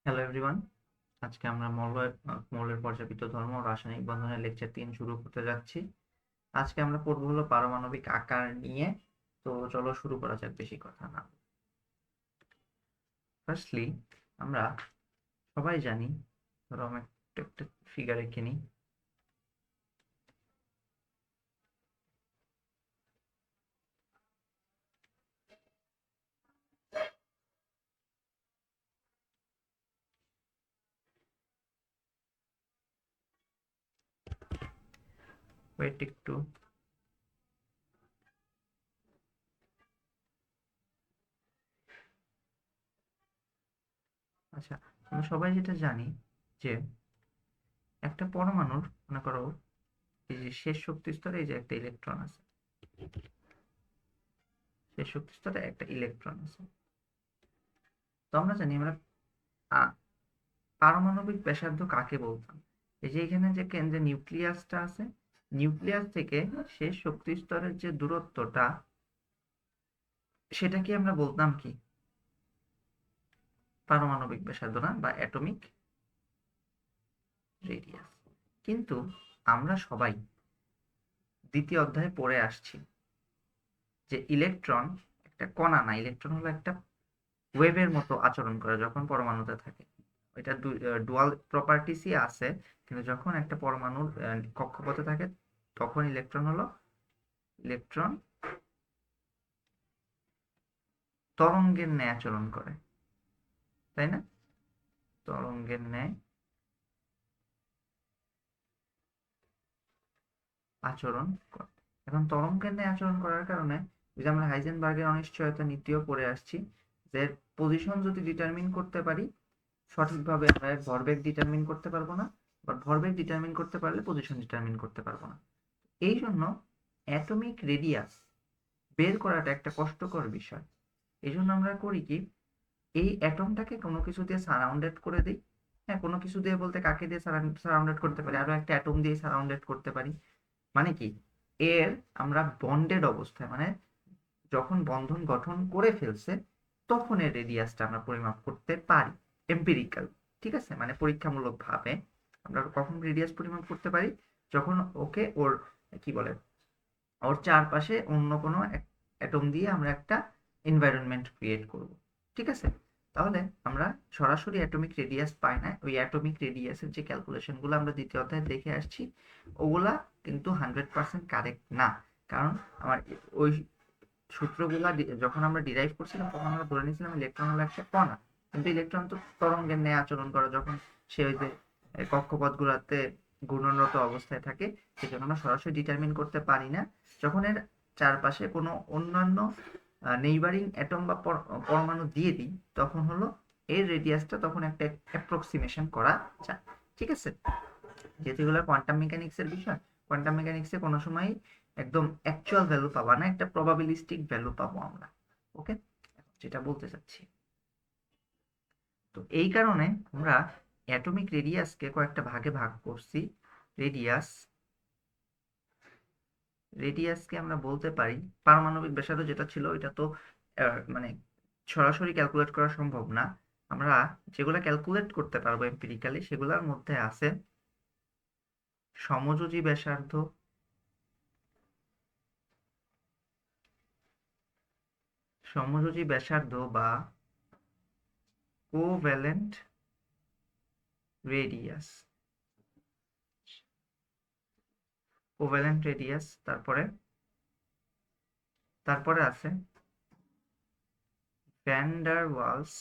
Hello everyone, আজকে আমরা মৌলের পর্যাপিত ধর্ম ও রাসায়নিক বন্ধনের লেকচার 3 শুরু করতে যাচ্ছি। আজকে আমরা পড়বো হলো পারমাণবিক আকার নিয়ে। তো চলো শুরু করা যাক, বেশি কথা না। ফার্স্টলি আমরা সবাই জানি, ধরো আমি একটা ফিগার এঁকে নিই। ওয়েট একটু। আচ্ছা, আমরা সবাই যেটা জানি যে একটা পরমাণুর, মনে করো এই যে শেষ শক্তি স্তরে এই যে একটা ইলেকট্রন আছে, শেষ শক্তি স্তরে একটা ইলেকট্রন আছে। তো আমরা জানি আমরা আ- পারমাণবিক ব্যাসার্ধ কাকে বলতাম? এই যে এখানে যে কেন্দ্রে নিউক্লিয়াসটা আছে, নিউক্লিয়াস থেকে শেষ শক্তি স্তরের যে দূরত্বটা, সেটাকে আমরা বলতাম কি? পারমাণবিক ব্যাসার্ধ না, বা অ্যাটমিক রেডিয়াস। কিন্তু আমরা সবাই দ্বিতীয় অধ্যায়ে পড়ে আসছি যে ইলেকট্রন একটা কণা না, ইলেকট্রন হলো একটা ওয়েভের মতো আচরণ করে যখন পরমাণুতে থাকে। এটা ডুয়াল প্রপার্টিসই আছে, কিন্তু যখন একটা পরমাণুর কক্ষপথে থাকে তখন ইলেকট্রন তরঙ্গের ন্যায় আচরণ করে, তাই না? তরঙ্গের ন্যায় আচরণ করে। এখন তরঙ্গের ন্যায় আচরণ করার কারণে, ওই যে আমরা হাইজেনবার্গের অনিশ্চয়তা নীতিও পড়ে আসছি, যে পজিশন যদি ডিটারমিন করতে পারি সঠিকভাবে, আমরা এর ভরবেগ ডিটারমিন করতে পারবো না, বা ভরবেগ ডিটারমিন করতে পারলে পজিশন ডিটারমিন করতে পারবো না। এই জন্য অ্যাটমিক রেডিয়াস বের করাটা একটা কষ্টকর বিষয়। এই জন্য আমরা করি কি, এই অ্যাটমটাকে কোনো কিছু দিয়ে সারাউন্ডেড করে দিই। হ্যাঁ, কোনো কিছু দিয়ে বলতে কাকে দিয়ে সারাউন্ডেড করতে পারি? আরো একটা অ্যাটম দিয়ে সারাউন্ডেড করতে পারি। মানে কি, এর আমরা বন্ডেড অবস্থায়, মানে যখন বন্ধন গঠন করে ফেলছে তখন এর রেডিয়াসটা আমরা পরিমাপ করতে পারি এম্পিরিক্যাল। ঠিক আছে, মানে পরীক্ষামূলক ভাবে আমরা কখন রেডিয়াস পরিমাপ করতে পারি? যখন ওকে ওর কি বলে, ওর চারপাশে অন্য কোনো অ্যাটম দিয়ে আমরা একটা এনভায়রনমেন্ট ক্রিয়েট করব। ঠিক আছে, তাহলে আমরা সরাসরি অ্যাটমিক রেডিয়াস পাই না। ওই অ্যাটমিক রেডিয়াসের যে ক্যালকুলেশনগুলো আমরা দ্বিতীয় অধ্যায়ে দেখে আসছি, ওগুলা কিন্তু 100% কারেক্ট না। কারণ আমার ওই সূত্রগুলা যখন আমরা ডিরাইভ করছিলাম তখন আমরা ধরে নিয়েছিলাম ইলেকট্রন হলো একটা কণা। কিন্তু ইলেকট্রন তো তরঙ্গের ন্যায় আচরণ করে যখন সে ওই যে কক্ষপথগুলোতে ঘূর্ণনরত অবস্থায় থাকে। সেজন্য আমরা সরাসরি ডিটারমিন করতে পারি না। যখন এর চারপাশে কোনো অন্যান্য নেইবারিং অ্যাটম বা পরমাণু দিয়ে দিই, তখন হলো এর রেডিয়াসটা তখন একটা অ্যাপ্রক্সিমেশন করা যায়। ঠিক আছে, যেহেতু এগুলো কোয়ান্টাম মেকানিক্সের বিষয়, কোয়ান্টাম মেকানিক্সে কোনো সময় একদম অ্যাকচুয়াল ভ্যালু পাবা না, একটা প্রবাবিলিস্টিক ভ্যালু পাবো আমরা। ওকে, যেটা বলতে চাচ্ছি, তো এই কারণে আমরা অ্যাটমিক রেডিয়াসকে কয়েকটা ভাগে ভাগ করছি। রেডিয়াস রেডিয়াসকে আমরা বলতে পারি, পারমাণবিক ব্যাসার্ধ যেটা ছিল এটা তো মানে সরাসরি ক্যালকুলেট করা সম্ভব না। আমরা যেগুলো ক্যালকুলেট করতে পারবো এম্পিরিক্যালি, সেগুলোর মধ্যে আছে সমযোজী ব্যাসার্ধ, সমযোজী ব্যাসার্ধ বা কোভ্যালেন্ট রেডিয়াস, কোভ্যালেন্ট রেডিয়াস। তারপরে তারপরে আছে ভ্যান ডার ওয়ালস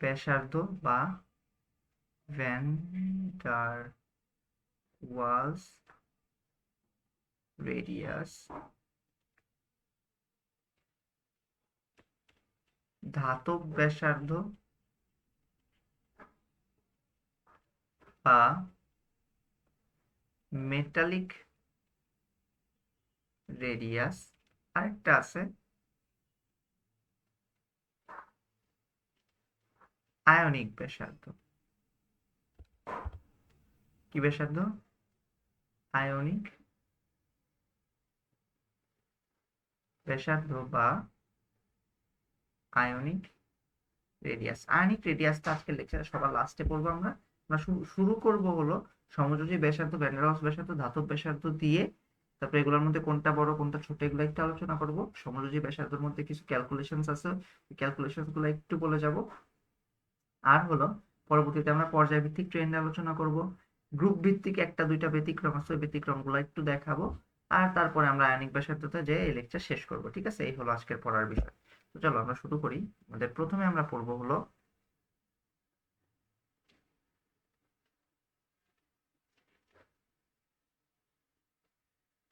ব্যাসার্ধ বা ভ্যান ডার ওয়ালস রেডিয়াস। ধাতব ব্যাসার্ধ বা মেটালিক রেডিয়াস। আরেকটা আছে আয়নিক ব্যাসার্ধ। কি ব্যাসার্ধ? আয়নিক ব্যাসার্ধ বা আয়নিক রেডিয়াস। আয়নিক রেডিয়াসটা আজকের লেকচারে সবার লাস্টে পড়বো আমরা। আমরা শুরু করব হলো সমযোজী ব্যাসার্ধ, ভ্যান ডার ওয়ালস ব্যাসার্ধ, ধাতব ব্যাসার্ধ দিয়ে। তারপরে এগুলোর মধ্যে কোনটা বড় কোনটা ছোট এগুলো একটু আলোচনা করব। সমযোজী ব্যাসার্ধের মধ্যে কিছু ক্যালকুলেশনস আছে, ক্যালকুলেশনস গুলো একটু বলে যাব। আর হলো পরবর্তীতে আমরা পর্যায়ভিত্তিক ট্রেন্ড আলোচনা করব, গ্রুপ ভিত্তিক একটা দুইটা ব্যতিক্রম আছে, ব্যতিক্রমগুলো একটু দেখাবো। আর তারপরে আমরা আয়নিক ব্যাসার্ধতে যে এই লেকচার শেষ করব। ঠিক আছে, এই হলো আজকের পড়ার বিষয়। তো চলো আমরা শুরু করি। আমাদের প্রথমে আমরা পড়বো হলো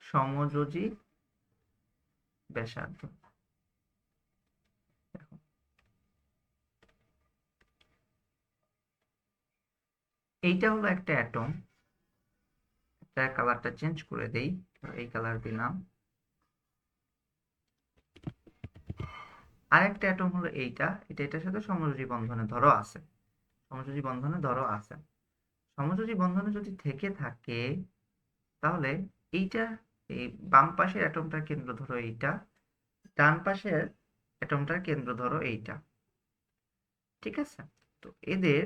সমযোজী ব্যাসার্ধ। এইটা হলো একটা অ্যাটম, এটা কালারটা চেঞ্জ করে দেই, এই কালার দিলাম। আর একটা অ্যাটম হলো এইটা, এটার সাথে সমযোজী বন্ধনে ধরো আছে, সমযোজী বন্ধনে ধরো আছে। সমযোজী বন্ধনে যদি থেকে থাকে তাহলে এইটা, এই বাম পাশের অ্যাটমটার কেন্দ্র ধরো এইটা, ডান পাশের অ্যাটমটার কেন্দ্র ধরো এইটা। ঠিক আছে, তো এদের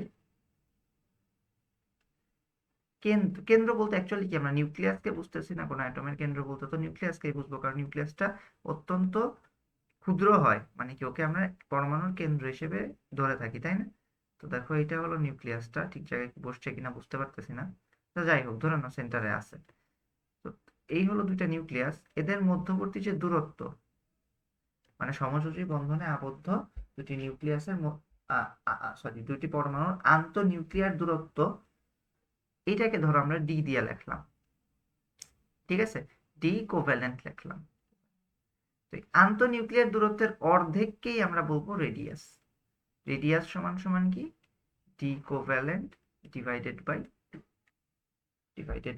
কেন্দ্র, কেন্দ্র বলতে অ্যাকচুয়ালি কি আমরা নিউক্লিয়াসকে বুঝতেছি না, কোনো অ্যাটমের কেন্দ্র বলতে তো নিউক্লিয়াসকেই বুঝবো, কারণ নিউক্লিয়াসটা অত্যন্ত ক্ষুদ্র হয়, মানে কি ওকে আমরা পরমাণুর কেন্দ্র হিসেবে ধরে থাকি, তাই না? তো দেখো এটা হলো নিউক্লিয়াসটা, ঠিক জায়গায় বসছে কিনা বুঝতে পারতেছি না, তো যাই হোক ধরে নাও সেন্টারে আছে। তো এই হলো দুইটা নিউক্লিয়াস, এদের মধ্যবর্তী যে দূরত্ব, মানে সমযোজী বন্ধনে আবদ্ধ দুটি নিউক্লিয়াসের সরি দুটি পরমাণুর আন্তঃনিউক্লিয়ার দূরত্ব, এটাকে ধরো আমরা ডি দিয়ে লিখলাম। ঠিক আছে, ডি কোভ্যালেন্ট লিখলাম। তো আন্তঃনিউক্লিয়ার দূরত্বের অর্ধেককেই আমরা বলবো রেডিয়াস। রেডিয়াস সমান সমান কি, d covalent divided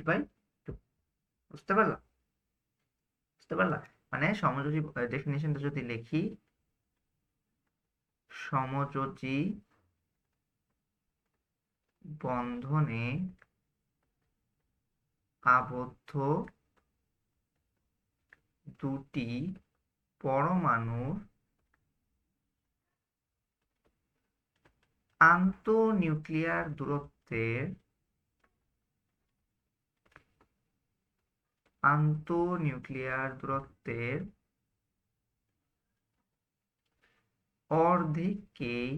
by two. বুঝতে পারলাম? বুঝতে পারলাম, মানে সমযোজী ডেফিনিশনটা যদি লিখি, সমযোজী বন্ধনে আবদ্ধ দুটি পরমাণুর আন্তঃনিউক্লিয়ার দূরত্বের অর্ধেককেই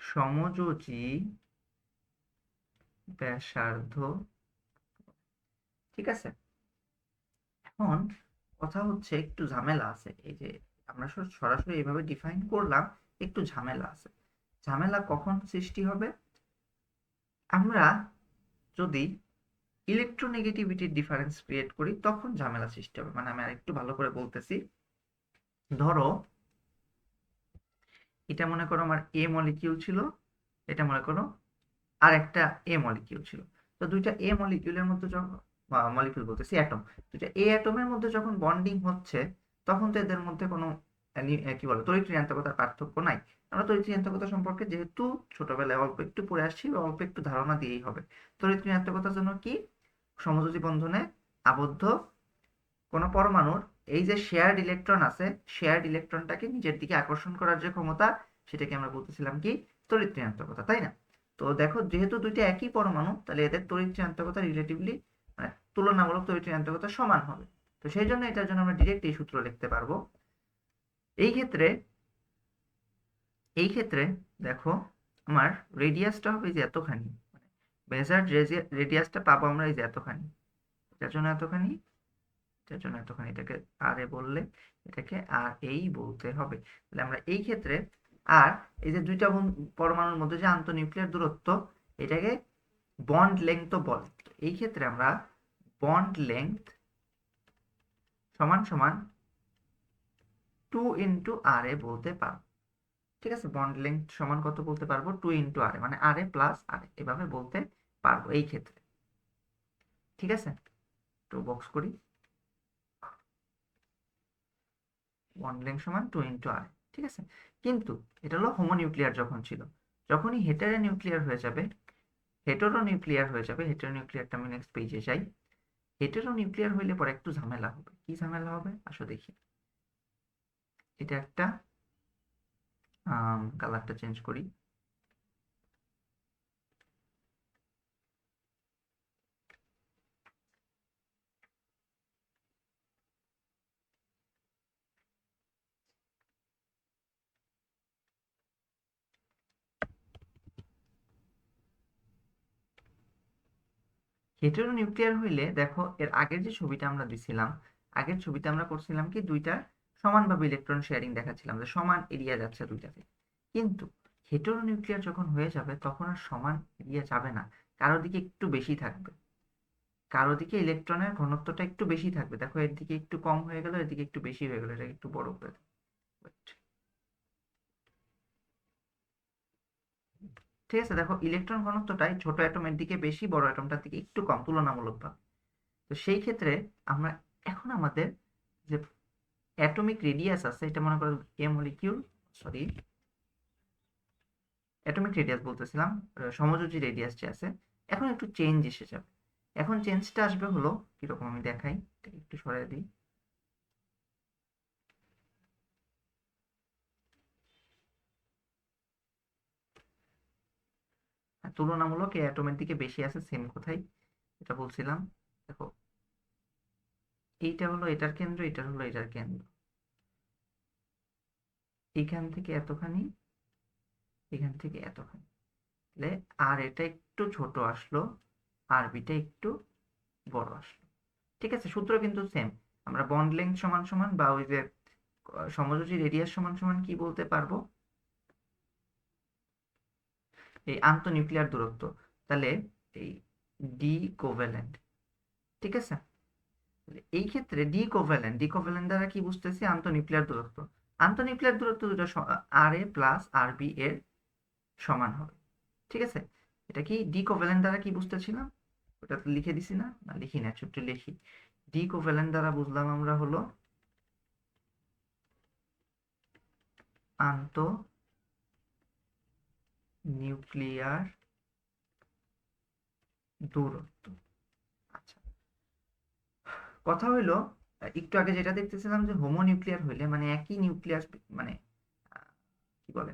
সমযোজী ব্যাসার্ধ। ঠিক আছে, এখন কথা হচ্ছে একটু ঝামেলা আছে, এই যে আমরা সরাসরি এইভাবে ডিফাইন করলাম, একটু ঝামেলা আছে। ঝামেলা কখন সৃষ্টি হবে, আমরা যদি ইলেকট্রোনেগেটিভিটির ডিফারেন্স ক্রিয়েট করি তখন ঝামেলা সৃষ্টি হবে। মানে আমি আরেকটু ভালো করে বলতেছি, ধরো এটা মনে করো আমার এ মলিকিউল ছিল, এটা মনে করো আর একটা এ মলিকিউল ছিল। তো দুইটা এ মলিকিউলের মধ্যে যখন, মলিকিউল বলতেছি অ্যাটম, দুইটা এ অ্যাটমের মধ্যে যখন বন্ডিং হচ্ছে তখন তো এদের মধ্যে কোনো কি বলে তড়িৎ ঋণাত্মকতার পার্থক্য নাই। আমরা তড়িৎ ঋণাত্মকতা সম্পর্কে যেহেতু ছোটবেলায় অল্প একটু পড়ে আসছি, অল্প একটু ধারণা দিয়েই হবে। তড়িৎ ঋণাত্মকতার জন্য কি, সমযোজী বন্ধনে আবদ্ধ কোনো পরমাণুর এই যে শেয়ার্ড ইলেকট্রন আছে, শেয়ার্ড ইলেকট্রনটাকে নিজের দিকে আকর্ষণ করার যে ক্ষমতা, সেটাকে আমরা বলতেছিলাম কি, তড়িৎ ঋণাত্মকতা, তাই না? তো দেখো যেহেতু দুইটা একই পরমাণু, তাহলে এদের তড়িৎ ঋণাত্মকতা রিলেটিভলি, মানে তুলনামূলক তড়িৎ ঋণাত্মকতা সমান হবে। তো সেই জন্য এটার জন্য আমরা ডিরেক্ট এই সূত্র লিখতে পারবো। এই ক্ষেত্রে এই ক্ষেত্রে দেখো আমার রেডিয়াসটা হবে যে এতখানি, মেজার্ড রেডিয়াসটা পাবো আমরা এই যে এতখানি, এটার জন্য এতখানি, এটার জন্য এতখানি, এটাকে আর এ বললে এটাকে আর এই বলতে হবে। তাহলে আমরা এই ক্ষেত্রে, আর এই যে দুইটা পরমাণুর মধ্যে যে আন্তঃনিউক্লিয়ার দূরত্ব, এটাকে বন্ড লেংথ বলে। এই ক্ষেত্রে আমরা বন্ড লেংথ সমান সমান 2 ইন্টু আর এ বলতে পারবো। ঠিক আছে, বন্ড লেংথ সমান কত বলতে পারবো, 2 ইন্টু আর এ, মানে আর এ প্লাস আর এ, এভাবে বলতে পারবো এই ক্ষেত্রে। ঠিক আছে, তো বক্স করি, বন্ড লেংথ সমান 2 ইন্টু আর। ঠিক আছে, কিন্তু এটা হলো হোমোনিউক্লিয়ার যখন ছিল, যখনই হেটারো নিউক্লিয়ার হয়ে যাবে হেটেরোনিউক্লিয়ার হয়ে যাবে। হেটেরোনিউক্লিয়ারটা আমি নেক্সট পেজে যাই। হেটেরোনিউক্লিয়ার হইলে পরে একটু ঝামেলা হবে। কি ঝামেলা হবে আসো দেখি। এটা একটা কালারটা চেঞ্জ করি। হেটেরোনিউক্লিয়ার হইলে দেখো এর আগের যে ছবিটা আমরা দিছিলাম, আগের ছবিতে আমরা করছিলাম কি দুইটা সমানভাবে ইলেকট্রন শেয়ারিং দেখাচ্ছিলাম যে সমান এরিয়া যাচ্ছে দুইটাতে। কিন্তু হেটেরোনিউক্লিয়ার যখন হয়ে যাবে তখন আর সমান এরিয়া যাবে না, কারো দিকে একটু বেশি থাকবে, কারো দিকে ইলেকট্রনের ঘনত্বটা একটু বেশি থাকবে। দেখো এর দিকে একটু কম হয়ে গেল, এর দিকে একটু বেশি হয়ে গেল, এটা একটু বড় করে দিই। Wait, ঠিক আছে, দেখো ইলেকট্রন ঘনত্বটাই ছোট অ্যাটমের দিকে বেশি, বড় অ্যাটমটার দিকে একটু কম তুলনামূলকভাবে। তো সেই ক্ষেত্রে আমরা এখন আমাদের যে অ্যাটমিক রেডিয়াস আছে, এটা মনে করো এ মলিকিউল, সরি অ্যাটমিক রেডিয়াস বলতেছিলাম, সমযোজী রেডিয়াস যে আছে, এখন একটু চেঞ্জ এসে যাবে। এখন চেঞ্জটা আসবে হলো কিরকম আমি দেখাই, এটাকে একটু সরিয়ে দিই। তুলনামূলক এই অ্যাটমের দিকে বেশি আছে, সেম কোথায় এটা বলছিলাম। দেখো এইটা হলো এটার কেন্দ্র, এটা হলো এটার কেন্দ্র, এখান থেকে এতখানি, এখান থেকে এতখানি, তাহলে আর এটা একটু ছোট আসলো, আর বিটা একটু বড় আসলো। ঠিক আছে, সূত্র কিন্তু সেম। আমরা বন্ড লেংথ সমান সমান বা ওই যে সমযোজী রেডিয়াস সমান সমান কি বলতে পারবো, এই আন্তঃনিউক্লিয়ার দূরত্ব। তাহলে এই ডি কোভ্যালেন্ট, ঠিক আছে, এই ক্ষেত্রে ডি কোভ্যালেন্ট, ডি কোভ্যালেন্ট দ্বারা কি বুঝতেছি, আন্তঃনিউক্লিয়ার দূরত্ব। আন্তঃনিউক্লিয়ার দূরত্ব দুটো আর এ প্লাস আর বি এর সমান হবে। ঠিক আছে, এটা কি ডি কোভ্যালেন্ট দ্বারা কি বুঝতেছিলাম, ওটা তো লিখে দিছি না, না লিখি না, ছোট্ট লিখি। ডি কোভ্যালেন্ট দ্বারা বুঝলাম আমরা হলো আন্ত নিউক্লিয়ার দূরত্ব। আচ্ছা, কথা হইলো একটু আগে যেটা দেখতেছিলাম যে হোমোনিউক্লিয়ার হইলে মানে একই নিউক্লিয়াস, মানে কি বলে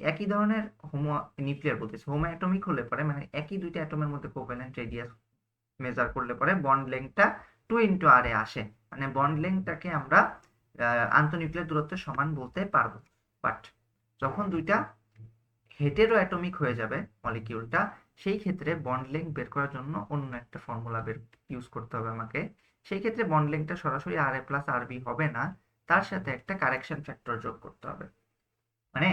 একই ধরনের হোমো নিউক্লিয়ার বলতেছে, হোমো অ্যাটমিক হলে পরে মানে একই দুইটা অ্যাটমের মধ্যে কোভ্যালেন্ট রেডিয়াস মেজার করলে পরে বন্ড লেংথটা 2 × r এ আসে, মানে বন্ড লেংথটাকে আমরা আন্তঃনিউক্লিয়ার দূরত্বের সমান বলতে পারবো। বাট যখন দুইটা হেটেরো অ্যাটমিক হয়ে যাবে মলিকিউলটা, সেই ক্ষেত্রে বন্ড লেংথ বের করার জন্য অন্য একটা ফর্মুলা ইউজ করতে হবে আমাকে। সেই ক্ষেত্রে বন্ড লেংথটা সরাসরি আর এ প্লাস আর বি হবে না, তার সাথে একটা কারেকশন ফ্যাক্টর যোগ করতে হবে, মানে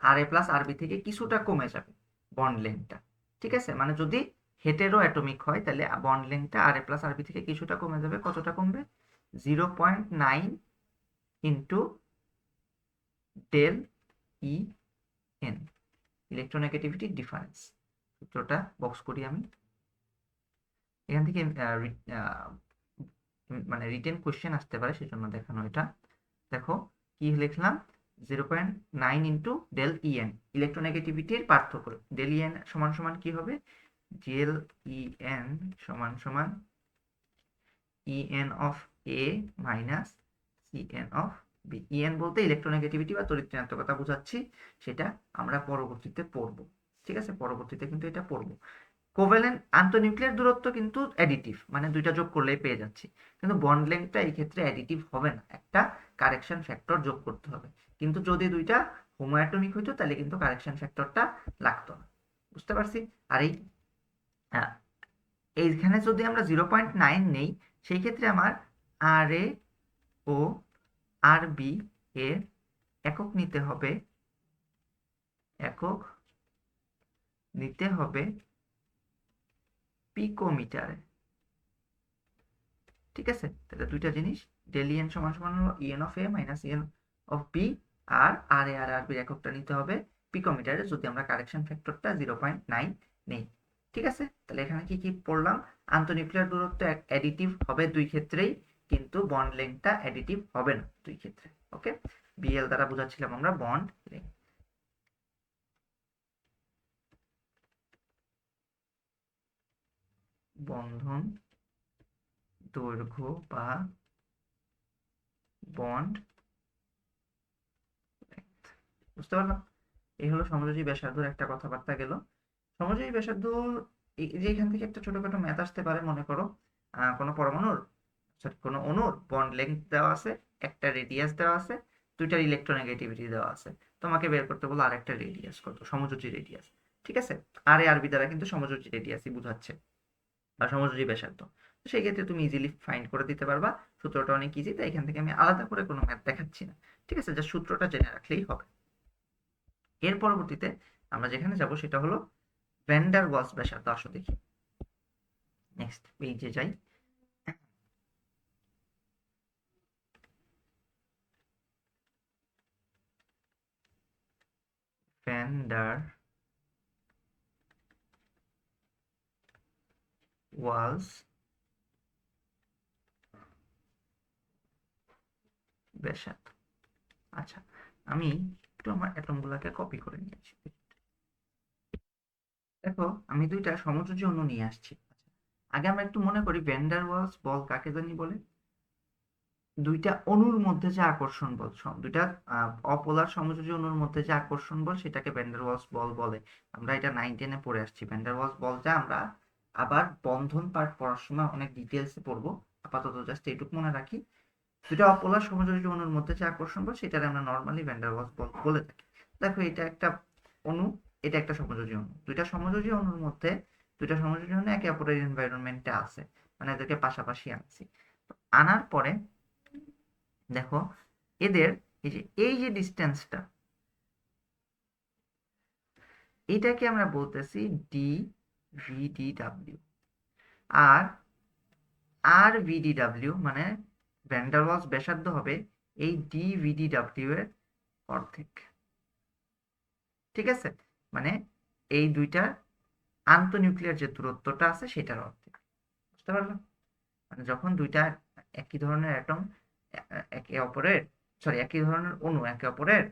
আর এ প্লাস আর বি থেকে কিছুটা কমে যাবে বন্ড লেংথটা। ঠিক আছে, মানে যদি হেটেরো অ্যাটমিক হয় তাহলে বন্ড লেংথটা r A plus r B থেকে কিছুটা কমে যাবে। কতটা কমবে, 0.9 into del E N, electronegativity difference. সূত্রটা বক্স করি আমি এখান থেকে, মানে রিটেন কোয়েশ্চেন আসতে পারে সেজন্য দেখানো এটা। দেখো কি লিখলাম, 0.9 ইন্টু ডেল ইএন, ইলেকট্রোনেগেটিভিটির পার্থক্য। ডেল ইএন সমান সমান কি হবে, ডেল ইএন সমান সমান EN of A minus EN of B. EN বলতে ইলেকট্রোনেগেটিভিটি বা তড়িৎ ঋণাত্মকতা বোঝাচ্ছি, সেটা আমরা পরবর্তীতে পড়বো। ঠিক আছে, পরবর্তীতে কিন্তু এটা পড়বো। কোভ্যালেন্ট আন্তঃনিউক্লিয়ার দূরত্ব কিন্তু অ্যাডিটিভ, মানে দুইটা যোগ করলেই পেয়ে যাচ্ছি, কিন্তু বন্ড লেংথটা এই ক্ষেত্রে অ্যাডিটিভ হবে না, একটা কারেকশন ফ্যাক্টর যোগ করতে হবে। কিন্তু যদি দুইটা হোমো অ্যাটমিক হইতো তাহলে কিন্তু কারেকশন ফ্যাক্টরটা লাগতো না, বুঝতে পারছি। আর এইখানে যদি আমরা 0.9 নেই, সেই ক্ষেত্রে আমার আর এ ও আর বি এর একক নিতে হবে, একক নিতে হবে পিকোমিটারে। ঠিক আছে, তাহলে দুইটা জিনিস, ডেল ইএন সমান সমান হলো EN of A minus EN of B, আর আর এ আর আর বির এককটা নিতে হবে পিকোমিটারে, যদি আমরা কারেকশন ফ্যাক্টরটা 0.9 নেই। ঠিক আছে, তাহলে এখানে কি কি পড়লাম, আন্তঃনিউক্লিয়ার দূরত্ব অ্যাডিটিভ হবে দুই ক্ষেত্রেই, কিন্তু বন্ড লেংথটা অ্যাডিটিভ হবে না দুই ক্ষেত্রে। ওকে, বিএল দ্বারা বোঝাচ্ছিলাম আমরা বন্ড লেংথ। বন্ধন দৈর্ঘ্য বা বন্ড, বুঝতে পারলাম? এই হলো সমযোজী ব্যাসার্ধর একটা কথাবার্তা গেল। সমযোজী ব্যাসার্ধ, যে এখান থেকে একটা ছোটখাটো ম্যাথ আসতে পারে। মনে করো কোনো পরমাণুর, সরি কোনো অণুর বন্ড লেংথ দেওয়া আছে, একটা রেডিয়াস দেওয়া আছে, দুইটার ইলেকট্রোনেগেটিভিটি দেওয়া আছে। তোমাকে বের করতে বলো আরেকটা রেডিয়াস কত, সমযোজী রেডিয়াস। ঠিক আছে, আর এ আরবি দ্বারা কিন্তু সমযোজী রেডিয়াসই বোঝাচ্ছে বা সমযোজী ব্যাসার্ধ। তো সেই ক্ষেত্রে তুমি ইজিলি ফাইন্ড করে দিতে পারবা। সূত্রটা অনেক ইজি, তাই এখান থেকে আমি আলাদা করে কোনো ম্যাথ দেখাচ্ছি না। ঠিক আছে, যা সূত্রটা জেনে রাখলেই হবে। এর পরবর্তীতে আমরা যেখানে যাব সেটা হলো ভ্যান ডার ওয়ালস ব্যাসার্ধ। আসো দেখি, নেক্সট পেজে যাই। ভ্যান ডার ওয়ালস ব্যাসার্ধ। আচ্ছা, আমি একটু আমার অ্যাটমগুলোকে কপি করে নিয়েছি। দেখো, আমি দুইটা সমযোজী অণু নিয়ে আসছি। আগে আমরা একটু মনে করি ভ্যান ডার ওয়ালস বল কাকে জানি বলে? দুইটা অণুর মধ্যে যে আকর্ষণ বল, দুইটা অপোলার সমযোজী অণুর মধ্যে যে আকর্ষণ বল, সেটাকে ভ্যান ডার ওয়ালস বল বলে। আমরা এটা 9-10 পড়ে আসছি। ভ্যান ডার ওয়ালস বলটা আমরা আবার বন্ধন পার্ট পড়ার সময় অনেক ডিটেলসে পড়বো। আপাতত জাস্ট এইটুকু মনে রাখি, দুইটা অপোলার সমযোজী অণুর মধ্যে যে আকর্ষণ বল, সেটাকে আমরা নর্মালি ভ্যান ডার ওয়ালস বল বলে থাকি। দেখো, এটা একটা অণু, এটা একটা সমযোজী অণু। দুইটা সমযোজী অণুর মধ্যে, দুইটা সমযোজী অণু একে অপরের এনভায়রনমেন্টে আছে, মানে এদেরকে পাশাপাশি আনছি। আনার পরে দেখো, এদের এই যে ডিস্টেন্সটা, এটাকে আমরা বলতেছি ডি ভিডিডাব্লিউ। আর আর ভিডিডাব্লিউ মানে ভ্যান ডার ওয়ালস ব্যাসার্ধ হবে এই ডি ভিডিডাব্লিউ এর অর্ধেক। ঠিক আছে, মানে এই দুইটা আন্তঃনিউক্লিয়ার যে দূরত্বটা আছে সেটার অর্ধেক। বুঝতে পারলাম? মানে যখন দুইটা একই ধরনের অ্যাটম একে অপরের, সরি একই ধরনের অণু একে অপরের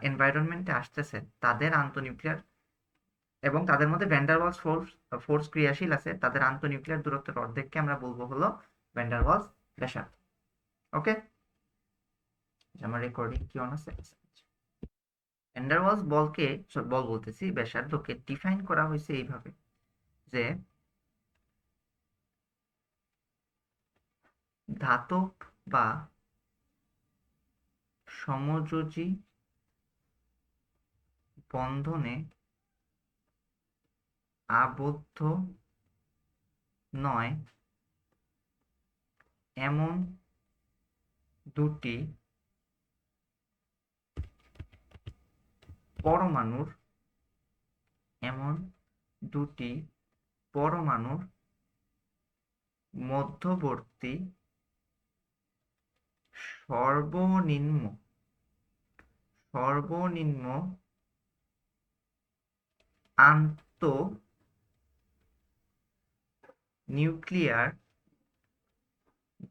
এনভায়রনমেন্টে আসতেছে, তাদের আন্তঃনিউক্লিয়ার এবং তাদের মধ্যে ভ্যান ডার ওয়ালস ফোর্স ক্রিয়াশীল আছে, তাদের আন্তঃনিউক্লিয়ার দূরত্বের অর্ধেককে আমরা বলবো হলো ভ্যান ডার ওয়ালস ব্যাসার্ধ। ওকে, আমার রেকর্ডিং কি অন আছে? ভ্যান ডার ওয়ালস বলকে, বল বলতেছি, ব্যাসার্ধকে ডিফাইন করা হয়েছে এইভাবে যে ধাতব বা সমযোজী বন্ধনে আবদ্ধ নয় এমন দুটি পরমাণুর, মধ্যবর্তী সর্বনিম্ন আন্তঃনিউক্লিয়ার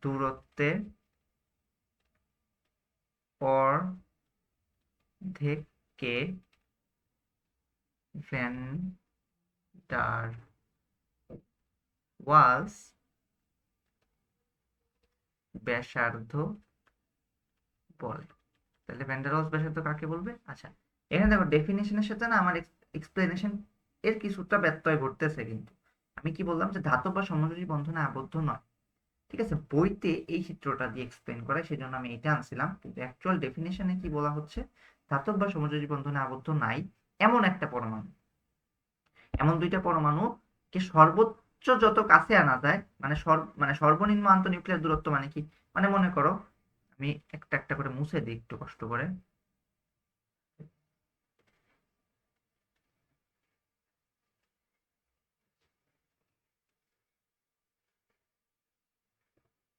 দূরত্বের অর্ধেককে ভ্যান ডার ওয়ালস ব্যাসার্ধ বলে। তাহলে ভ্যান ডার ওয়ালস ব্যাসার্ধ কাকে বলবে? আচ্ছা, এখানে দেখো ডেফিনেশনের সাথে না আমার এক্সপ্লেনেশন এর কিছুটা ব্যত্যয় ঘটতেছে। কিন্তু আমি কি বললাম যে ধাতব বা সমযোজী বন্ধনে আবদ্ধ নয়। ঠিক আছে, বইতে এই চিত্রটা দিয়ে এক্সপ্লেন করে, সেজন্য আমি এটা আনছিলাম, কিন্তু অ্যাকচুয়াল ডেফিনেশনে কি বলা হচ্ছে? ধাতব বা সমযোজী বন্ধনে আবদ্ধ নাই এমন একটা পরমাণু, এমন দুইটা পরমাণু কে সর্বোচ্চ যত কাছে আনা যায়, মানে সর্বনিম্ন আন্তঃনিউক্লিয়ার দূরত্ব মানে কি? মানে মনে করো, আমি একটা একটা করে মুছে দিই একটু কষ্ট করে।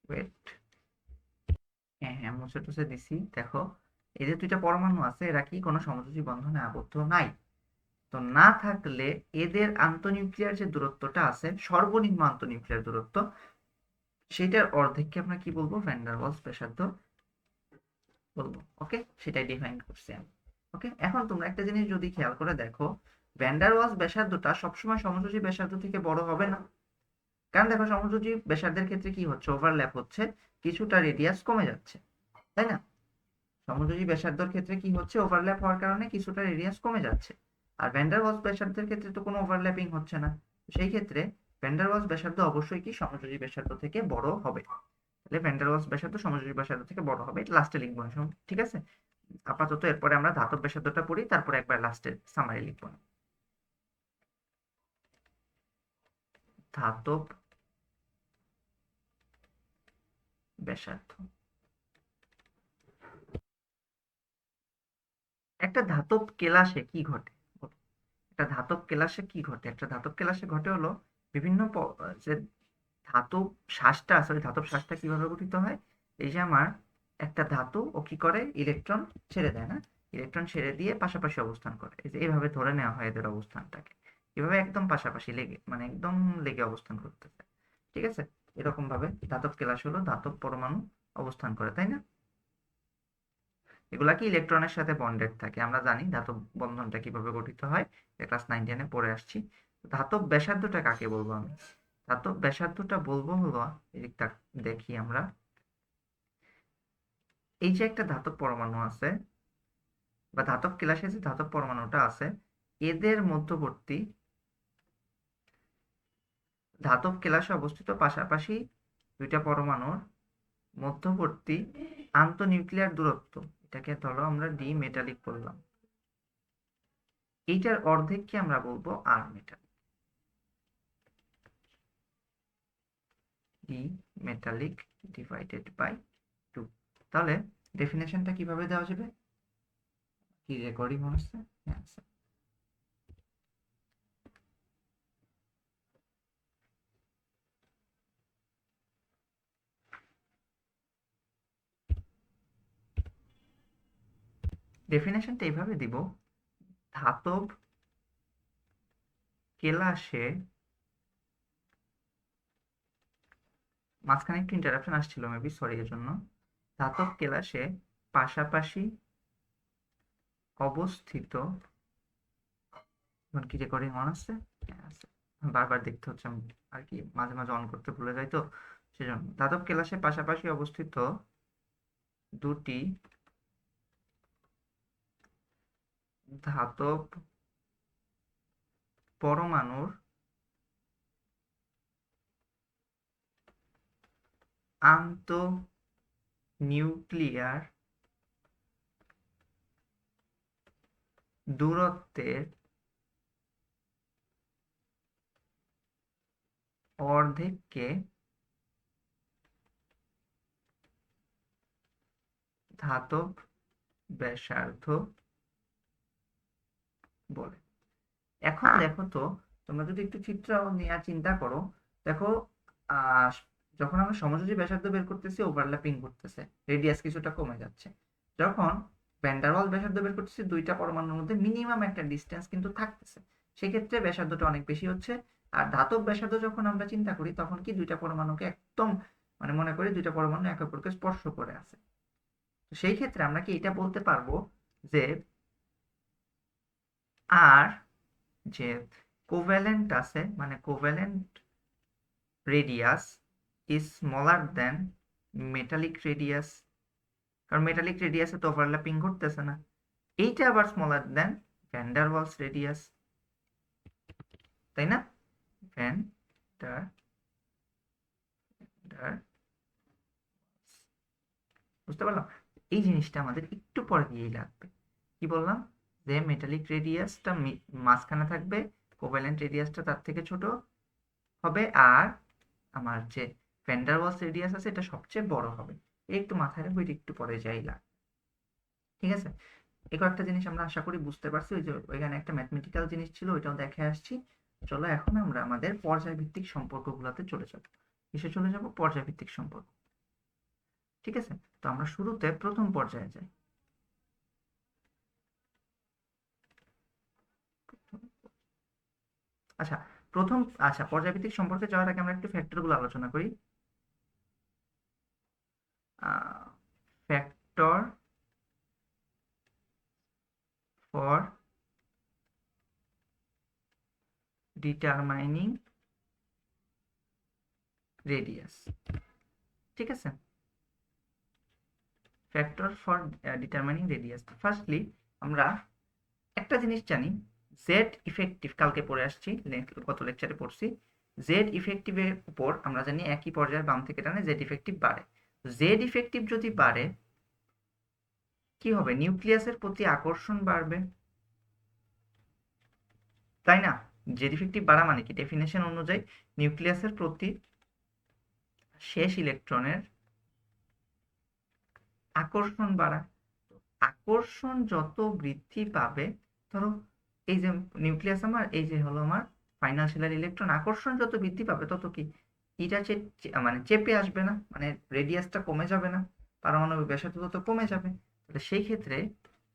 ওয়েট, হ্যাঁ হ্যাঁ, মুছে টুছে দিছি। দেখো, এই যে দুইটা পরমাণু আছে, এরা কি কোনো সমযোজী বন্ধনে আবদ্ধ নাই। তো না থাকলে এদের আন্তঃনিউক্লিয়ার যে দূরত্বটা আছে, সর্বনিম্ন আন্তঃনিউক্লিয়ার দূরত্ব, সেটার অর্ধেককে আমরা কি বলবো? ভ্যান ডার ওয়ালস ব্যাসার্ধ বলবো। ওকে, সেটাই ডিফাইন করছি আমি। ওকে, এখন তোমরা একটা জিনিস যদি খেয়াল করে দেখো, ভ্যান ডার ওয়ালস ব্যাসার্ধটা সবসময় সমযোজী ব্যাসার্ধ থেকে বড় হবে না। কারণ দেখো সমযোজী ব্যাসার্ধের ক্ষেত্রে কি হচ্ছে, ওভারল্যাপ হচ্ছে, কিছুটা রেডিয়াস কমে যাচ্ছে, তাই না? সমযোজী ব্যাসার্ধের ক্ষেত্রে কি হচ্ছে, ওভারল্যাপ হওয়ার কারণে কিছুটা রেডিয়াস কমে যাচ্ছে। আর ভ্যান ডার ওয়ালস ব্যাসার্ধের ক্ষেত্রে তো কোনো ওভারল্যাপিং হচ্ছে না, সেই ক্ষেত্রে ভ্যান ডার ওয়ালস ব্যাসার্ধ অবশ্যই কি সমযোজী ব্যাসার্ধ থেকে বড় হবে। তাহলে ভ্যান ডার ওয়ালস ব্যাসার্ধ সমযোজী ব্যাসার্ধ থেকে বড় হবে, লাস্টে লিখবো না, ঠিক আছে? আপাতত এরপরে আমরা ধাতব ব্যাসার্ধটা পড়ি, তারপরে একবার লাস্টে সামারি লিখবো না। ধাতব ব্যাসার্ধ, একটা ধাতব কেলাসে কি ঘটে? একটা ধাতব কেলাসে কি ঘটে? একটা ধাতব কেলাসে ঘটে হলো বিভিন্ন যে ধাতব শ্বাসটা আছে, ওই ধাতব শ্বাসটা কিভাবে গঠিত হয়, এই যে আমার একটা ধাতু ও কি করে, ইলেকট্রন ছেড়ে দেয় না, ইলেকট্রন ছেড়ে দিয়ে পাশাপাশি অবস্থান করে, এই যে এইভাবে ধরে নেওয়া হয় এদের অবস্থানটাকে, এভাবে একদম পাশাপাশি লেগে, মানে একদম লেগে অবস্থান করতেছে, ঠিক আছে? এরকম ভাবে ধাতব কেলাস হলো ধাতব পরমাণু অবস্থান করে, তাই না? এগুলা কি ইলেকট্রনের সাথে বন্ডেড থাকে, আমরা জানি ধাতব বন্ধনটা কিভাবে গঠিত হয়, ক্লাস 9-10 এ পড়ে আসছি। ধাতব ব্যাসার্ধটা কাকে বলবো আমি? ধাতব ব্যাসার্ধটা বলবো হলো, এদিকটা দেখি আমরা, এই যে একটা ধাতব পরমাণু আছে বা ধাতব কেলাসে যে ধাতব পরমাণুটা আছে, এদের মধ্যবর্তী ধাতব কেলাসে অবস্থিত পাশাপাশি দুইটা পরমাণুর মধ্যবর্তী আন্তঃনিউক্লিয়ার দূরত্ব, এটাকে ধরো আমরা ডি মেটালিক বললাম, এইটার অর্ধেককে আমরা বলবো আর metallic, D metallic divided by 2। তাহলে ডেফিনেশনটা কিভাবে দেওয়া যাবে? কি রেকর্ডিং হচ্ছে? হ্যাঁ, ডেফিনেশনটা এইভাবে দিব, ধাতব কেলাসে, মাঝখানে একটু ইন্টারাপশন আসছিল মেবি, সরি এর জন্য। ধাতব কেলাসে পাশাপাশি অবস্থিত, এখন কি রেকর্ডিং অন আছে? হ্যাঁ, আছে। বারবার দেখতে হচ্ছে, আমি আর কি মাঝে মাঝে অন করতে ভুলে যাই, তো সেজন্য ধাতব কেলাসে পাশাপাশি অবস্থিত দুটি ধাতব পরমাণুর আন্তঃনিউক্লিয়ার দূরত্বের অর্ধেককে ধাতব ব্যাসার্ধ বলে। এখন দেখো তো, তোমরা যদি একটু চিত্র নিয়ে চিন্তা করো, দেখো আহ যখন আমরা সমযোজী ব্যাসার্ধ বের করতেছি, ওভারল্যাপিং করতেছে, রেডিয়াস কিছুটা কমে যাচ্ছে। যখন ভ্যান ডার ওয়ালস ব্যাসার্ধ বের করতেছি, দুইটা পরমাণুর মধ্যে মিনিমাম একটা ডিস্টেন্স কিন্তু থাকতেছে, সেক্ষেত্রে ব্যাসার্ধটা অনেক বেশি হচ্ছে। আর ধাতব ব্যাসার্ধ যখন আমরা চিন্তা করি, তখন কি দুইটা পরমাণুকে একদম, মানে মনে করি দুইটা পরমাণু একে অপরকে স্পর্শ করে আছে, তো সেই ক্ষেত্রে আমরা কি এটা বলতে পারবো যে আর যে কোভ্যালেন্ট আছে, মানে covalent radius is smaller than metallic radius, কারণ মেটালিক রেডিয়াসে তো ওভারল্যাপিং ঘটতেছে না, এইটা আবার smaller than van der Waals radius, তাই না? ভ্যান ডার ডার বুঝতে পারলাম? এই জিনিসটা আমাদের একটু পরে গিয়েই লাগবে। কি বললাম? যে মেটালিক রেডিয়াসটা মাঝখানে থাকবে, কোভ্যালেন্ট রেডিয়াসটা তার থেকে ছোট হবে, আর আমার যে ভ্যান ডার ওয়ালস রেডিয়াস আছে এটা সবচেয়ে বড় হবে। একটু মাথায় রাখবো, এটা একটু পরে যাই লাগবে, ঠিক আছে? এই কয়েকটা জিনিস আমরা আশা করি বুঝতে পারছি, ওই যে ওইখানে একটা ম্যাথমেটিক্যাল জিনিস ছিল, ওইটাও দেখে আসছি। চলো এখন আমরা আমাদের পর্যায়ভিত্তিক সম্পর্কগুলোতে চলে যাব। কিসে চলে যাব? পর্যায়ভিত্তিক সম্পর্ক, ঠিক আছে? তো আমরা শুরুতে প্রথম পর্যায়ে যাই। আচ্ছা, প্রথম, আচ্ছা পর্যায়ভিত্তিক সম্পর্কে যাওয়ার আগে আমরা একটু ফ্যাক্টরগুলো আলোচনা করি। Factor for determining radius. ঠিক আছে, factor for determining radius. Firstly আমরা একটা জিনিস জানি, জেড ইফেক্টিভ কালকে পড়ে আসছি, গত লেকচারে পড়ছি। জেড ইফেক্টিভের উপর আমরা জানি একই পর্যায়ে বাম থেকে টানে জেড ইফেক্টিভ বাড়ে। জেড ইফেক্টিভ যদি বাড়ে কি হবে? নিউক্লিয়াসের প্রতি আকর্ষণ বাড়বে, তাই না? জেড ইফেক্টিভ বাড়া মানে কি? ডেফিনেশন অনুযায়ী নিউক্লিয়াসের প্রতি শেষ ইলেকট্রনের আকর্ষণ বাড়া। আকর্ষণ যত বৃদ্ধি পাবে, ধরো এই যে নিউক্লিয়াস আমার, এই যে হলো আমার ফাইনাল শেলের ইলেকট্রন, আকর্ষণ যত বৃদ্ধি পাবে তত কি এটা মানে চেপে আসবে না, মানে রেডিয়াসটা কমে যাবে না, পারমাণবিক ব্যাসার্ধ তত কমে যাবে। তাহলে সেই ক্ষেত্রে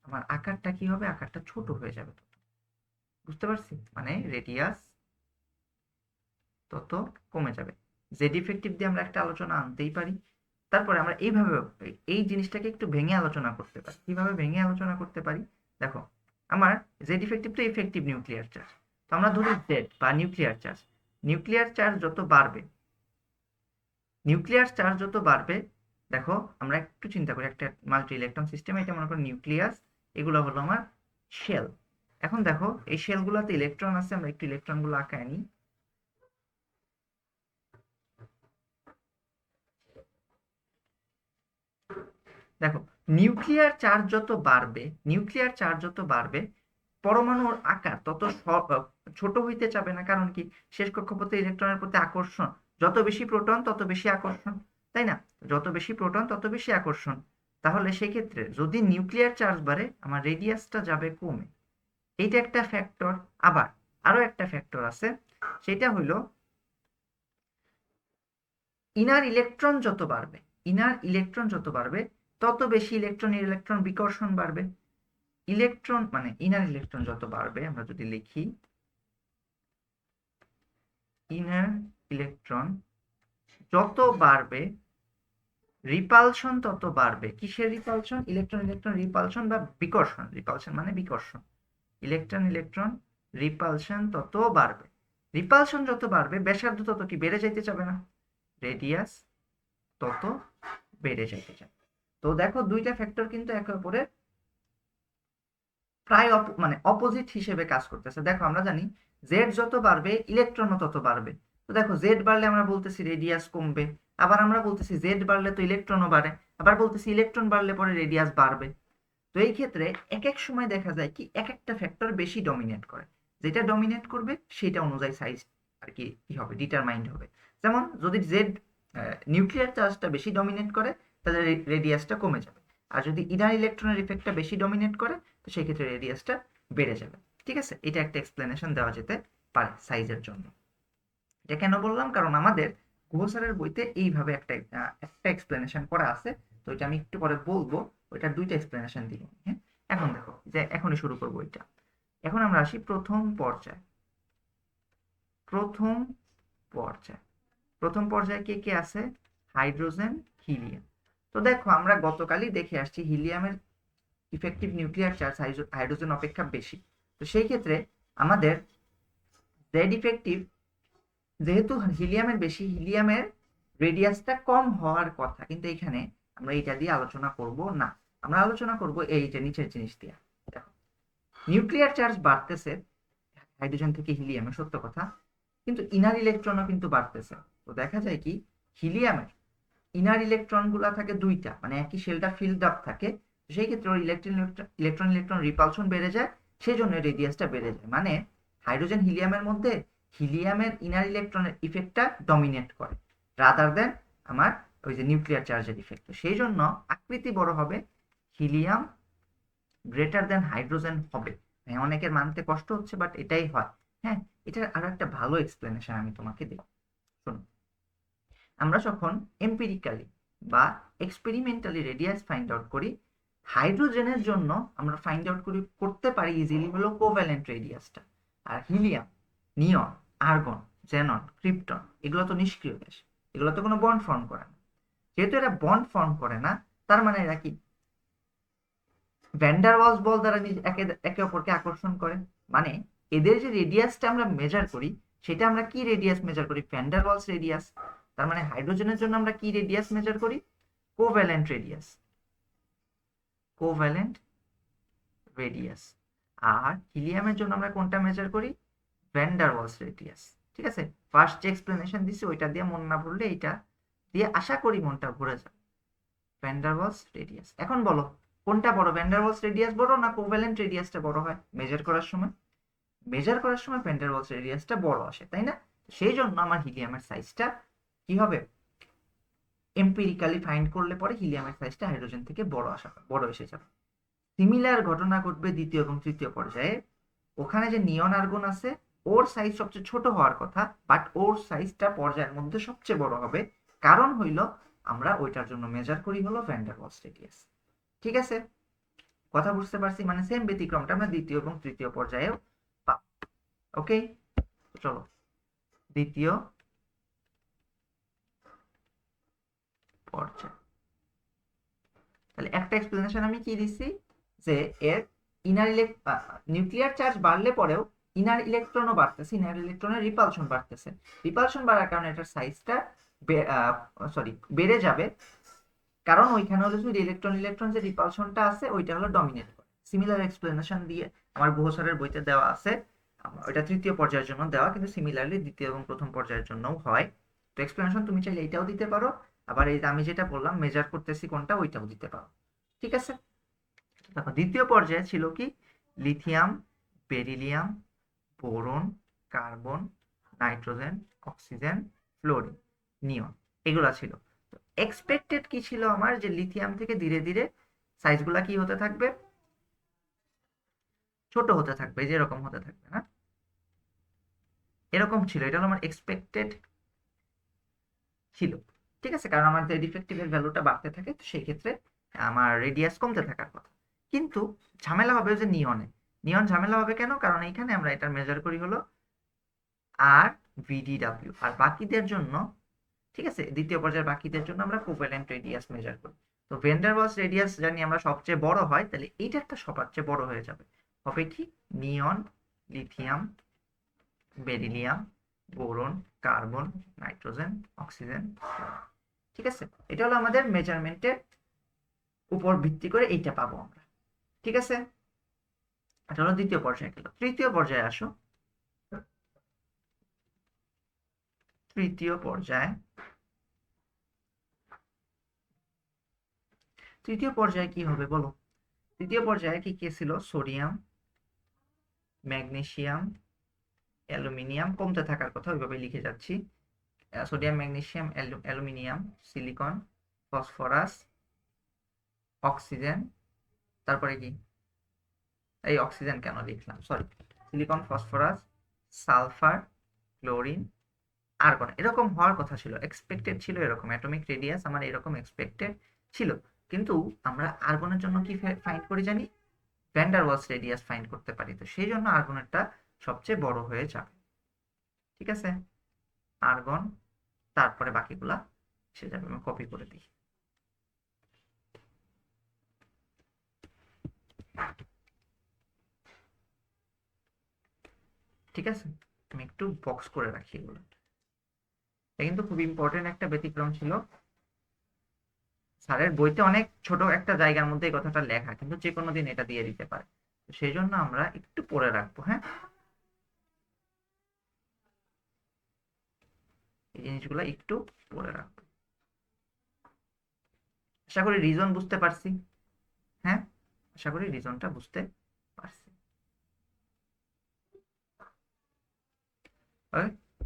আমার আকারটা কি হবে? আকারটা ছোট হয়ে যাবে। বুঝতে পারছি? মানে রেডিয়াস তত কমে যাবে। জেড ইফেক্টিভ দিয়ে আমরা একটা আলোচনা আনতেই পারি। তারপরে আমরা এইভাবে এই জিনিসটাকে একটু ভেঙে আলোচনা করতে পারি। কিভাবে ভেঙে আলোচনা করতে পারি? দেখো, আমার জেড ইফেক্টিভ তো ইফেক্টিভ নিউক্লিয়ার চার্জ, তো আমরা ধরি জেড বা নিউক্লিয়ার চার্জ। নিউক্লিয়ার চার্জ যত বাড়বে, নিউক্লিয়ার চার্জ যত বাড়বে, দেখো আমরা একটু চিন্তা করি একটা মাল্টি ইলেকট্রন সিস্টেম, এটা মনে করো নিউক্লিয়াস, এগুলো হলো আমার শেল। এখন দেখো এই শেলগুলোতে ইলেকট্রন আছে, আমরা একটু ইলেকট্রনগুলো আঁকায় নিই। দেখো, নিউক্লিয়ার চার্জ যত বাড়বে, নিউক্লিয়ার চার্জ যত বাড়বে, পরমাণুর আকার তত ছোট হইতে চাবে না। কারণ কি? শেষ কক্ষপথে ইলেকট্রনের প্রতি আকর্ষণ, যত বেশি প্রোটন তত বেশি আকর্ষণ, তাই না? যত বেশি প্রোটন তত বেশি আকর্ষণ। তাহলে সেক্ষেত্রে যদি নিউক্লিয়ার চার্জ বাড়ে, আমার রেডিয়াসটা যাবে কমে। এইটা একটা ফ্যাক্টর। আবার আরো একটা ফ্যাক্টর আছে, সেটা হইলো ইনার ইলেকট্রন যত বাড়বে, ইনার ইলেকট্রন যত বাড়বে তত বেশি ইলেকট্রন বিকর্ষণ বাড়বে। ইলেকট্রন মানে ইনার ইলেকট্রন যত বাড়বে, আমরা যদি লিখি ইনার ইলেকট্রন যত বাড়বে, রিপালশন তত বাড়বে। কিসের রিপালশন? ইলেকট্রন ইলেকট্রন রিপালশন বা বিকর্ষণ। রিপালশন মানে বিকর্ষণ। ইলেকট্রন ইলেকট্রন রিপালশন তত বাড়বে। রিপালশন যত বাড়বে, ব্যাসার্ধ তত কি বেড়ে যাইতে যাবে না? রেডিয়াস তত বেড়ে যাইতে যাবে। তো দেখো দুইটা ফ্যাক্টর কিন্তু একে অপরের প্রায় মানে অপোজিট হিসেবে কাজ করতেছে। দেখো আমরা জানি জেড যত বাড়বে ইলেকট্রনও তত বাড়বে। তো দেখো জেড বাড়লে আমরা বলতেছি রেডিয়াস কমবে, আবার আমরা বলতেছি জেড বাড়লে তো ইলেকট্রনও বাড়ে, আবার বলতেছি ইলেকট্রন বাড়লে পরে রেডিয়াস বাড়বে। তো এই ক্ষেত্রে এক এক সময় দেখা যায় কি এক একটা ফ্যাক্টর বেশি ডমিনেট করে, যেটা ডমিনেট করবে সেটা অনুযায়ী সাইজ আর কি কি হবে, ডিটারমাইন্ড হবে। যেমন যদি জেড নিউক্লিয়ার চার্জটা বেশি ডমিনেট করে, তাহলে রেডিয়াসটা কমে যাবে। আর যদি ইনার ইলেকট্রনের ইফেক্টটা বেশি ডমিনেট করে, তো সেই ক্ষেত্রে রেডিয়াসটা বেড়ে যাবে। ঠিক আছে, এটা একটা এক্সপ্লেনেশন দেওয়া যেতে পারে সাইজের জন্য। এটা কেন বললাম? কারণ আমাদের গুহ স্যারের বইতে এইভাবে একটা এক্সপ্লেনেশন করা আছে। তো এটা আমি একটু পরে বলবো, ওইটার দুইটা এক্সপ্লেনেশন দিব। হ্যাঁ, এখন দেখো যে এখনই শুরু করবো এটা। এখন আমরা আসি প্রথম পর্যায়ে। প্রথম পর্যায়ে, প্রথম পর্যায়ে কে কে আছে? Hydrogen, helium. তো দেখো আমরা গতকালই দেখে আসছি হিলিয়ামের ইফেক্টিভ নিউক্লিয়ার চার্জ হাইড্রোজেন অপেক্ষা বেশি। তো সেই ক্ষেত্রে আমাদের জেড ইফেক্টিভ, যেহেতু হিলিয়ামের বেশি, হিলিয়ামের রেডিয়াসটা কম হওয়ার কথা, কিন্তু এখানে আমরা এটা দিয়ে আলোচনা করব না। আমরা আলোচনা করব এই যে নিচের জিনিস দিয়ে। দেখো, নিউক্লিয়ার চার্জ বাড়তেছে হাইড্রোজেন থেকে হিলিয়ামে, সত্য কথা, কিন্তু ইনার ইলেকট্রনও কিন্তু বাড়তেছে। তো দেখা যায় কি হিলিয়ামের ইনার ইলেকট্রন গুলা থাকে দুইটা, মানে একই শেলটা ফিল্ড আপ থাকে। সেই ক্ষেত্রে ওর ইলেকট্রন ইলেকট্রন রিপালশন বেড়ে যায়, সেই জন্য রেডিয়াসটা বেড়ে যায়। মানে হাইড্রোজেন হিলিয়ামের মধ্যে হিলিয়ামের ইনার ইলেকট্রনের ইফেক্টটা ডমিনেট করে রাদার দেন আমার ওই যে নিউক্লিয়ার চার্জের ইফেক্ট। সেই জন্য আকৃতি বড় হবে, হিলিয়াম গ্রেটার দেন হাইড্রোজেন হবে। হ্যাঁ, অনেকের মানতে কষ্ট হচ্ছে, বাট এটাই হয়। হ্যাঁ, এটার আরো একটা ভালো এক্সপ্লেনেশন আমি তোমাকে দেব। শোনো, আমরা যখন এম্পিরিক্যালি বা এক্সপেরিমেন্টালি রেডিয়াস ফাইন্ড আউট করি, হাইড্রোজেনের জন্য আমরা ফাইন্ড আউট করতে পারি ইজিলি হলো কোভ্যালেন্ট রেডিয়াসটা। আর helium, neon, argon, xenon, krypton এগুলো তো নিষ্ক্রিয় গ্যাস, এগুলো তো কোনো বন্ড ফর্ম করে না। যেহেতু এরা বন্ড ফর্ম করে না, তার মানে এরা কি ভ্যান ডার ওয়ালস বল দ্বারা একে অপরকে আকর্ষণ করে। মানে এদের যে রেডিয়াসটা আমরা মেজার করি, সেটা আমরা কি রেডিয়াস মেজার করি? Van der Waals radius. তার মানে হাইড্রোজেনের জন্য আমরা কি রেডিয়াস মেজার করি? Covalent radius, covalent radius. আর হিলিয়ামের জন্য আমরা কোনটা মেজার করি? Van der Waals radius. ঠিক আছে, ফার্স্ট যে এক্সপ্লেনেশন দিছি ওইটা দিয়ে মন না ভরলে এইটা দিয়ে আশা করি মনটা ভরে যাবে। Van der Waals radius. এখন বলো কোনটা বড়, ভ্যান ডার ওয়ালস রেডিয়াস বড় না কোভ্যালেন্ট রেডিয়াসটা বড় হয় মেজার করার সময়? মেজার করার সময় ভ্যান ডার ওয়ালস রেডিয়াসটা বড় আসে, তাই না? সেই জন্য আমার হিলিয়ামের সাইজটা কি হবে? এম্পিরিক্যালি ফাইন্ড করলে পরে হিলিয়ামের সাইজটা হাইড্রোজেন থেকে বড় এসে যাবে। সিমিলার ঘটনা ঘটবে দ্বিতীয় এবং তৃতীয় পর্যায়ে। ওখানে যে নিয়ন আর্গন আছে ওর সাইজ সবচেয়ে ছোট হওয়ার কথা, বাট ওর সাইজটা পর্যায়ের মধ্যে সবচেয়ে বড় হবে। কারণ হইল আমরা ওইটার জন্য মেজার করি হলো ভ্যান ডার ওয়ালস রেডিয়াস। ঠিক আছে, কথা বুঝতে পারছি? মানে সেম ব্যতিক্রমটা আমরা দ্বিতীয় এবং তৃতীয় পর্যায়েও পাব। ওকে, চলো দ্বিতীয় পর্যায়। তাহলে একটা এক্সপ্লেনেশন আমি কি দিচ্ছি যে এর ইনার নিউক্লিয়ার চার্জ বাড়লে পরেও ইনার ইলেকট্রনও বাড়তেছে, ইনার ইলেকট্রনের রিপালশন বাড়তেছে। রিপালশন বাড়ার কারণে এটার সাইজটা বেড়ে যাবে, কারণ ওইখানে হলো শুধু ইলেকট্রন ইলেকট্রন যে রিপালশনটা আছে ওইটা হলো ডমিনেট করে। সিমিলার এক্সপ্লেনেশন দিয়ে আমার গুহ স্যারের বইতে দেওয়া আছে, ওইটা তৃতীয় পর্যায়ের জন্য দেওয়া, কিন্তু সিমিলারলি দ্বিতীয় এবং প্রথম পর্যায়ের জন্যও হয়। তো এক্সপ্লেনেশন তুমি চাইলে এইটাও দিতে পারো, আবার এই আমি যেটা বললাম মেজার করতেছি কোনটা ওইটাও দিতে পারো। ঠিক আছে, দেখো দ্বিতীয় পর্যায়ে ছিল কি? Lithium, beryllium, boron, carbon, nitrogen, oxygen, fluorine, neon, এগুলা ছিল। তো এক্সপেক্টেড কি ছিল আমার? যে লিথিয়াম থেকে ধীরে ধীরে সাইজগুলা কি হতে থাকবে? ছোট হতে থাকবে, যেরকম হতে থাকবে না, এরকম ছিল। এটা হলো আমার এক্সপেক্টেড ছিল। ঠিক আছে, কারণ আমার যে ডিফেক্টিভের ভ্যালুটা বাড়তে থাকে তো সেই ক্ষেত্রে আমার রেডিয়াস কমতে থাকার কথা। কিন্তু ঝামেলা হবে যে নিয়নে। নিয়ন ঝামেলা হবে কেন? কারণ এইখানে আমরা এটা মেজার করি হলো আর ভিডিডব্লিউ, আর বাকিদের জন্য, ঠিক আছে, দ্বিতীয় পর্যায়ের বাকিদের জন্য আমরা কোভ্যালেন্ট রেডিয়াস মেজার করি। তো ভ্যান ডার ওয়ালস রেডিয়াস জানি আমরা সবচেয়ে বড় হয়, তাহলে এইটা একটা সবচেয়ে বড় হয়ে যাবে। হবে কি? Neon, lithium, beryllium, boron, carbon, nitrogen, oxygen. ঠিক আছে, এটা হলো আমাদের মেজারমেন্টের উপর ভিত্তি করে এইটা পাবো আমরা। ঠিক আছে, এটা হলো দ্বিতীয় পর্যায়ে গেল। তৃতীয় পর্যায়ে আসো। তৃতীয় পর্যায়ে, তৃতীয় পর্যায়ে কি হবে বলো? তৃতীয় পর্যায়ে কি কি ছিল? সোডিয়াম, ম্যাগনেসিয়াম, অ্যালুমিনিয়াম কমতে থাকার কথা, ওইভাবে লিখে যাচ্ছি। Sodium, magnesium, aluminium, silicon, phosphorus, oxygen, তারপরে কি? এই অক্সিজেন কেন লিখলাম, sorry. Silicon, phosphorus, sulphur, chlorine, argon. এরকম হওয়ার কথা ছিল, এক্সপেক্টেড ছিল এরকম। অ্যাটমিক রেডিয়াস আমার এরকম এক্সপেক্টেড ছিল, কিন্তু আমরা আর্গনের জন্য কি ফাইন্ড করি জানি? Van der Waals radius find করতে পারি। তো সেই জন্য আর্গনেরটা সবচেয়ে বড় হয়ে যাবে। ঠিক আছে, আর্গন, তারপরে বাকিগুলা এসে যাবে। আমি কপি করে দিই। ঠিক আছে, আমি একটু বক্স করে রাখি এগুলো। এটা কিন্তু খুব ইম্পর্টেন্ট একটা ব্যতিক্রম ছিল। স্যারের বইতে অনেক ছোট একটা জায়গার মধ্যে এই কথাটা লেখা, কিন্তু যে কোনো দিন এটা দিয়ে দিতে পারে। সেই জন্য আমরা একটু পড়ে রাখবো। হ্যাঁ, এই জিনিসগুলো একটু পড়ে রাখবো। আশা করি রিজন বুঝতে পারছি। হ্যাঁ, আশা করি রিজনটা বুঝতে পারছি।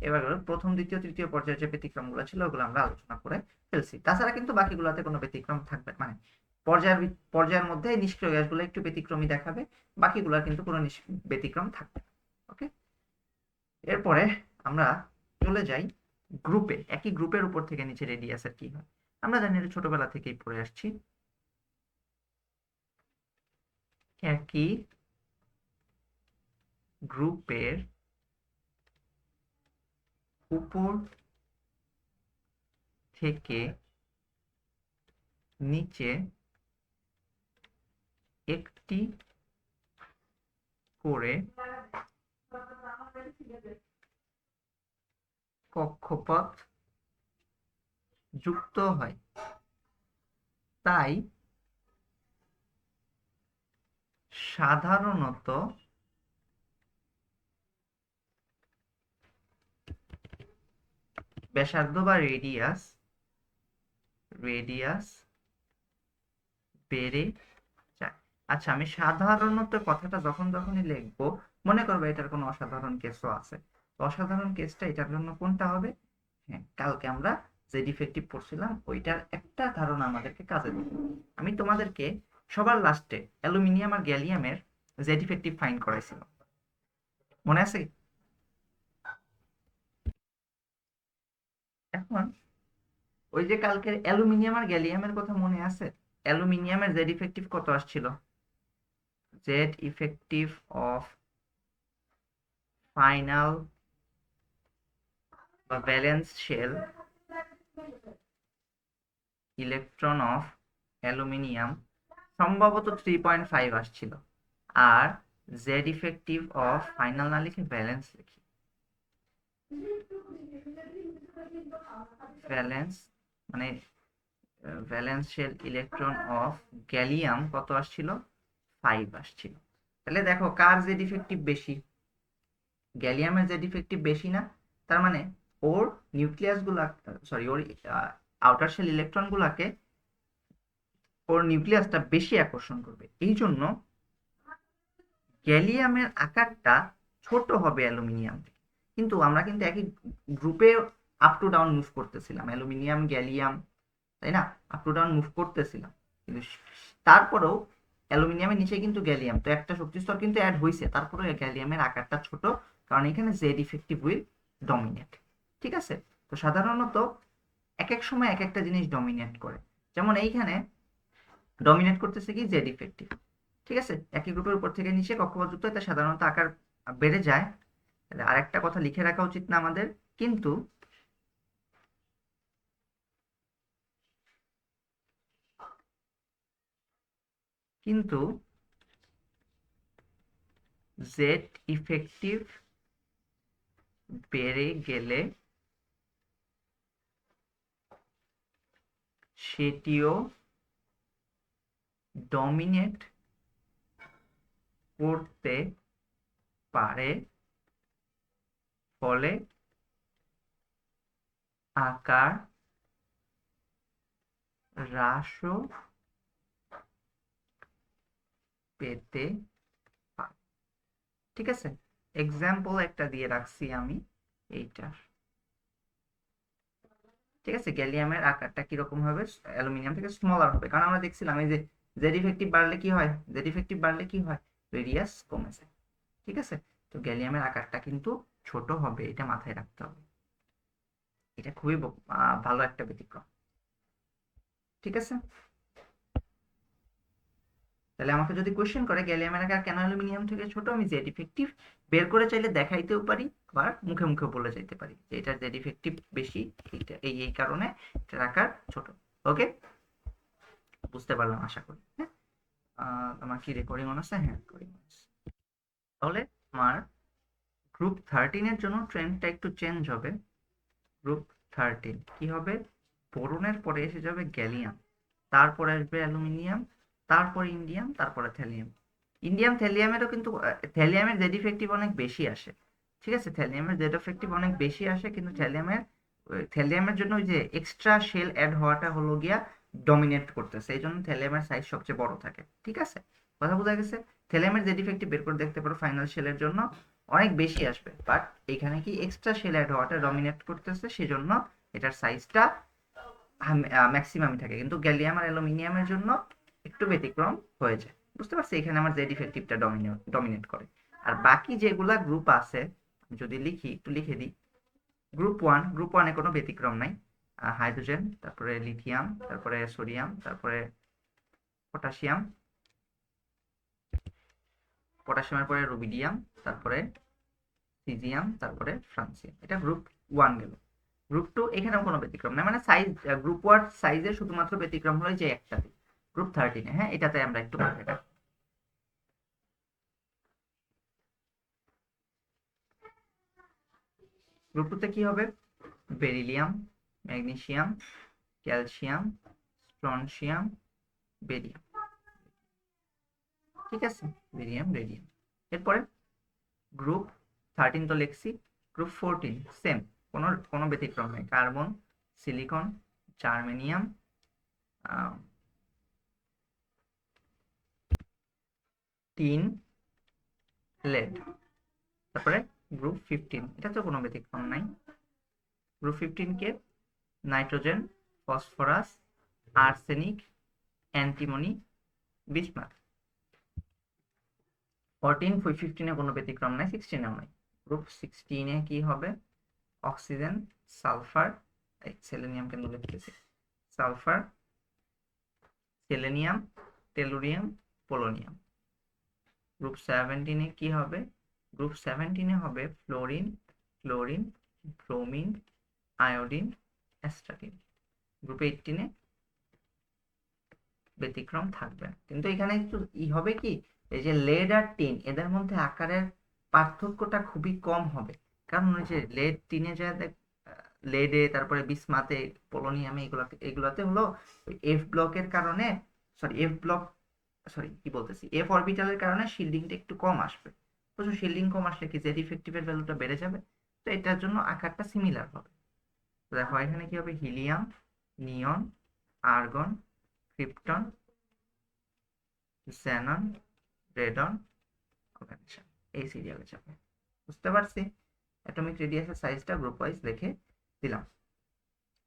এবার প্রথম, দ্বিতীয়, তৃতীয় পর্যায়ের যে ব্যতিক্রমগুলো ছিল ওগুলো আমরা আলোচনা করে ফেলছি। তাছাড়া কিন্তু বাকিগুলোতে কোনো ব্যতিক্রম থাকবে, মানে পর্যায়ের পর্যায়ের মধ্যে নিষ্ক্রিয় গ্যাসগুলো একটু ব্যতিক্রমী দেখাবে, বাকিগুলোর কিন্তু কোনো ব্যতিক্রম থাকবে। ওকে, এরপরে আমরা চলে যাই গ্রুপে। একই গ্রুপের উপর থেকে নিচে রেডিয়াসের কি হয় আমরা জানি, এটা ছোটবেলা থেকেই পড়ে আসছি। একই গ্রুপের উপর থেকে নিচে একটি করে কক্ষপথ যুক্ত হয়। তাই সাধারণত ব্যাসার্ধ বা রেডিয়াস বেড়ে যায়। আচ্ছা, আমি সাধারণত কথাটা যখনই লিখবো, মনে করবো এটার কোনো অসাধারণ কেসও আছে। অসাধারণ কেসটা এটার জন্য কোনটা হবে? হ্যাঁ, কালকে আমরা যে ডিফেক্টিভ পড়ছিলাম ওইটার একটা ধারণা আমাদেরকে কাজে দেবে। আমি তোমাদেরকে সবার লাস্টে অ্যালুমিনিয়াম আর গ্যালিয়ামের যে ডিফেক্টিভ ফাইন্ড করাইছিলাম, মনে আছে? এখন ওই যে কালকের অ্যালুমিনিয়াম আর গ্যালিয়ামের কথা মনে আছে? অ্যালুমিনিয়ামের জেড ইফেক্টিভ কত আসছিল? জেড ইফেক্টিভ অফ ফাইনাল বা valence shell electron of aluminium সম্ভবত 3.5 আসছিল। আর জেড ইফেক্টিভ অফ ফাইনাল না লিখে ভ্যালেন্স লিখি, ভ্যালেন্স মানে valence shell electron of gallium কত আসছিল? 5 আসছিল। তাহলে দেখো কার জেড ইফেক্টিভ বেশি? গ্যালিয়ামের জেড ইফেক্টিভ বেশি না? তার মানে ওর নিউক্লিয়াস গুলা, সরি, ওর আউটার শেল ইলেকট্রন গুলাকে ওর নিউক্লিয়াসটা বেশি আকর্ষণ করবে। এই জন্য গ্যালিয়ামের আকারটা ছোট হবে অ্যালুমিনিয়াম থেকে। কিন্তু আমরা কিন্তু একই গ্রুপে আপ টু ডাউন মুভ করতেছিলাম, অ্যালুমিনিয়াম গ্যালিয়াম, তাই না? আপ টু ডাউন মুভ করতেছিলাম, কিন্তু তারপরেও অ্যালুমিনিয়ামের নিচে কিন্তু গ্যালিয়াম, তো একটা শক্তি স্তর কিন্তু অ্যাড হয়েছে, তারপরে গ্যালিয়ামের আকারটা ছোট, কারণ এখানে জেড ইফেক্টিভ উইল ডমিনেট। ঠিক আছে? তো সাধারণত এক এক সময় এক একটা জিনিস ডমিনেট করে। যেমন এইখানে ডমিনেট করতেছে কি? Z effective. ঠিক আছে? একই গ্রুপের উপর থেকে নিচে কক্ষপথযুক্ত হয়, তাই সাধারণত আকার বেড়ে যায়। তাহলে আরেকটা কথা লিখে রাখা উচিত না আমাদের? কিন্তু কিন্তু জেড ইফেক্টিভ বেড়ে গেলে সেটিও ডমিনেট করতে পারে, ফলে আকার হ্রাসও পেতে পারে। ঠিক আছে? এক্সাম্পল একটা দিয়ে রাখছি আমি এইটার। ঠিক আছে? গ্যালিয়ামের আকারটা কিরকম হবে? অ্যালুমিনিয়াম থেকে স্মলার হবে, কারণ আমরা দেখছিলাম এই যে জেড ইফেক্টিভ বাড়লে কি হয়? জেড ইফেক্টিভ বাড়লে কি হয়? রেডিয়াস কমে যায়। ঠিক আছে? তো গ্যালিয়ামের আকারটা কিন্তু ছোট হবে, এটা মাথায় রাখতে হবে। এটা খুবই ভালো একটা ব্যতিক্রম। ঠিক আছে? তাহলে আমাকে যদি কোশ্চেন করে গ্যালিয়ামের আকার কেন অ্যালুমিনিয়াম থেকে ছোট, আমি জেড ইফেক্টিভ বের করে চাইলে দেখাইতেও পারি, আবার মুখে মুখে বলে যাইতে পারি যে এটা জেড ইফেক্টিভ বেশি, এইটা এই কারণে এটার আকার ছোট। ওকে? বুঝতে পারলাম আশা করি। হ্যাঁ, আমার কি রেকর্ডিং অন আছে? হ্যাঁ, রেকর্ডিং আছে। তাহলে আমার গ্রুপ 13 এর জন্য ট্রেন্ডটা একটু চেঞ্জ হবে। গ্রুপ 13 কি হবে? বোরনের পরে এসে যাবে গ্যালিয়াম, তারপরে আসবে অ্যালুমিনিয়াম, তারপরে ইন্ডিয়াম, তারপরে থ্যালিয়াম। ইন্ডিয়াম থ্যালিয়ামেরও কিন্তু থ্যালিয়ামের জেড ইফেক্টিভ অনেক বেশি আসে। ঠিক আছে? থ্যালিয়ামের জেড ইফেক্টিভ অনেক বেশি আসে, কিন্তু থ্যালিয়ামের জন্য ওই যে এক্সট্রা শেল অ্যাড হওয়াটা হলো গিয়া ডমিনেট করতেছে, এই জন্য থ্যালিয়ামের সাইজ সবচেয়ে বড় থাকে। ঠিক আছে? কথা বোঝা গেছে? থ্যালিয়ামের জেড ইফেক্টিভ বের করে দেখতে পারো, ফাইনাল শেলের জন্য অনেক বেশি আসবে, বাট এখানে কি এক্সট্রা শেল অ্যাড হওয়াটা ডমিনেট করতেছে, সেজন্য এটার সাইজটা ম্যাক্সিমামই থাকে। কিন্তু গ্যালিয়াম আর অ্যালুমিনিয়ামের জন্য একটু ব্যতিক্রম হয়ে যায়। বুঝতে পারছি? এখানে আমার জেড ইফেক্টিভটা ডমিনেট করে। আর বাকি যেগুলা গ্রুপ আছে, যদি লিখি, একটু লিখে দিই। গ্রুপ ওয়ানে কোনো ব্যতিক্রম নাই। হাইড্রোজেন, তারপরে লিথিয়াম, তারপরে সোডিয়াম, তারপরে পটাশিয়াম, পটাশিয়ামের পরে রুবিডিয়াম, তারপরে সিজিয়াম, তারপরে ফ্রান্সিয়াম। এটা গ্রুপ 1 গেল। গ্রুপ 2 এখানেও কোনো ব্যতিক্রম নাই, মানে সাইজ, গ্রুপ 1 সাইজের শুধুমাত্র ব্যতিক্রম হলো যে একটাতে, গ্রুপ 13। হ্যাঁ, এটাতে আমরা একটু মাথায় রাখবো। গ্রুপ 2 তে কি হবে? Beryllium, magnesium, calcium, strontium, barium. ঠিক আছে, বেরিয়াম, রেডিয়াম। এরপরে গ্রুপ 13 তো লিখছি, গ্রুপ 14 সেম, কোনো ব্যতিক্রম নেই। Carbon, silicon, germanium, tin, lead. তারপরে গ্রুপ 15, এটা তো কোনো ব্যতিক্রম নাই। গ্রুপ 15 কে nitrogen, phosphorus, arsenic, antimony, bismuth. 15 কোনো ব্যতিক্রম নাই, 16 নাই। গ্রুপ 16 কি হবে? অক্সিজেন, সালফার, সেলেনিয়াম কেন লিখতেছি, sulphur, selenium, tellurium, polonium. Group 17 কি হবে? গ্রুপ 17 হবে fluorine, chlorine, bromine, iodine, astatine. Group 18 ব্যতিক্রম থাকবে, কিন্তু এখানে একটু হবে কি, এই যে লেড আর টিন এদের মধ্যে আকারের পার্থক্যটা খুবই কম হবে। কারণ ওই যে লেড টিনে যা লেডে, তারপরে বিসমাতে, পোলোনিয়ামে, এগুলাতে হলো এফ ব্লকের কারণে, এফ ব্লক, কি বলতেছি, এফ অরবিটালের কারণে শিল্ডিংটা একটু কম আসবে। বুঝছো, শিল্ডিং কম আসলে কি জেড ইফেক্টিভের ভ্যালুটা বেড়ে যাবে। তো এটার জন্য আকারটা সিমিলার হবে। তো দেখো এখানে কি হবে, helium, neon, argon, krypton, xenon, radon, organism, এই সিরিয়ালে যাবে। বুঝতে পারছি? অ্যাটমিক রেডিয়াসের সাইজটা গ্রুপ ওয়াইজ লিখে দিলাম।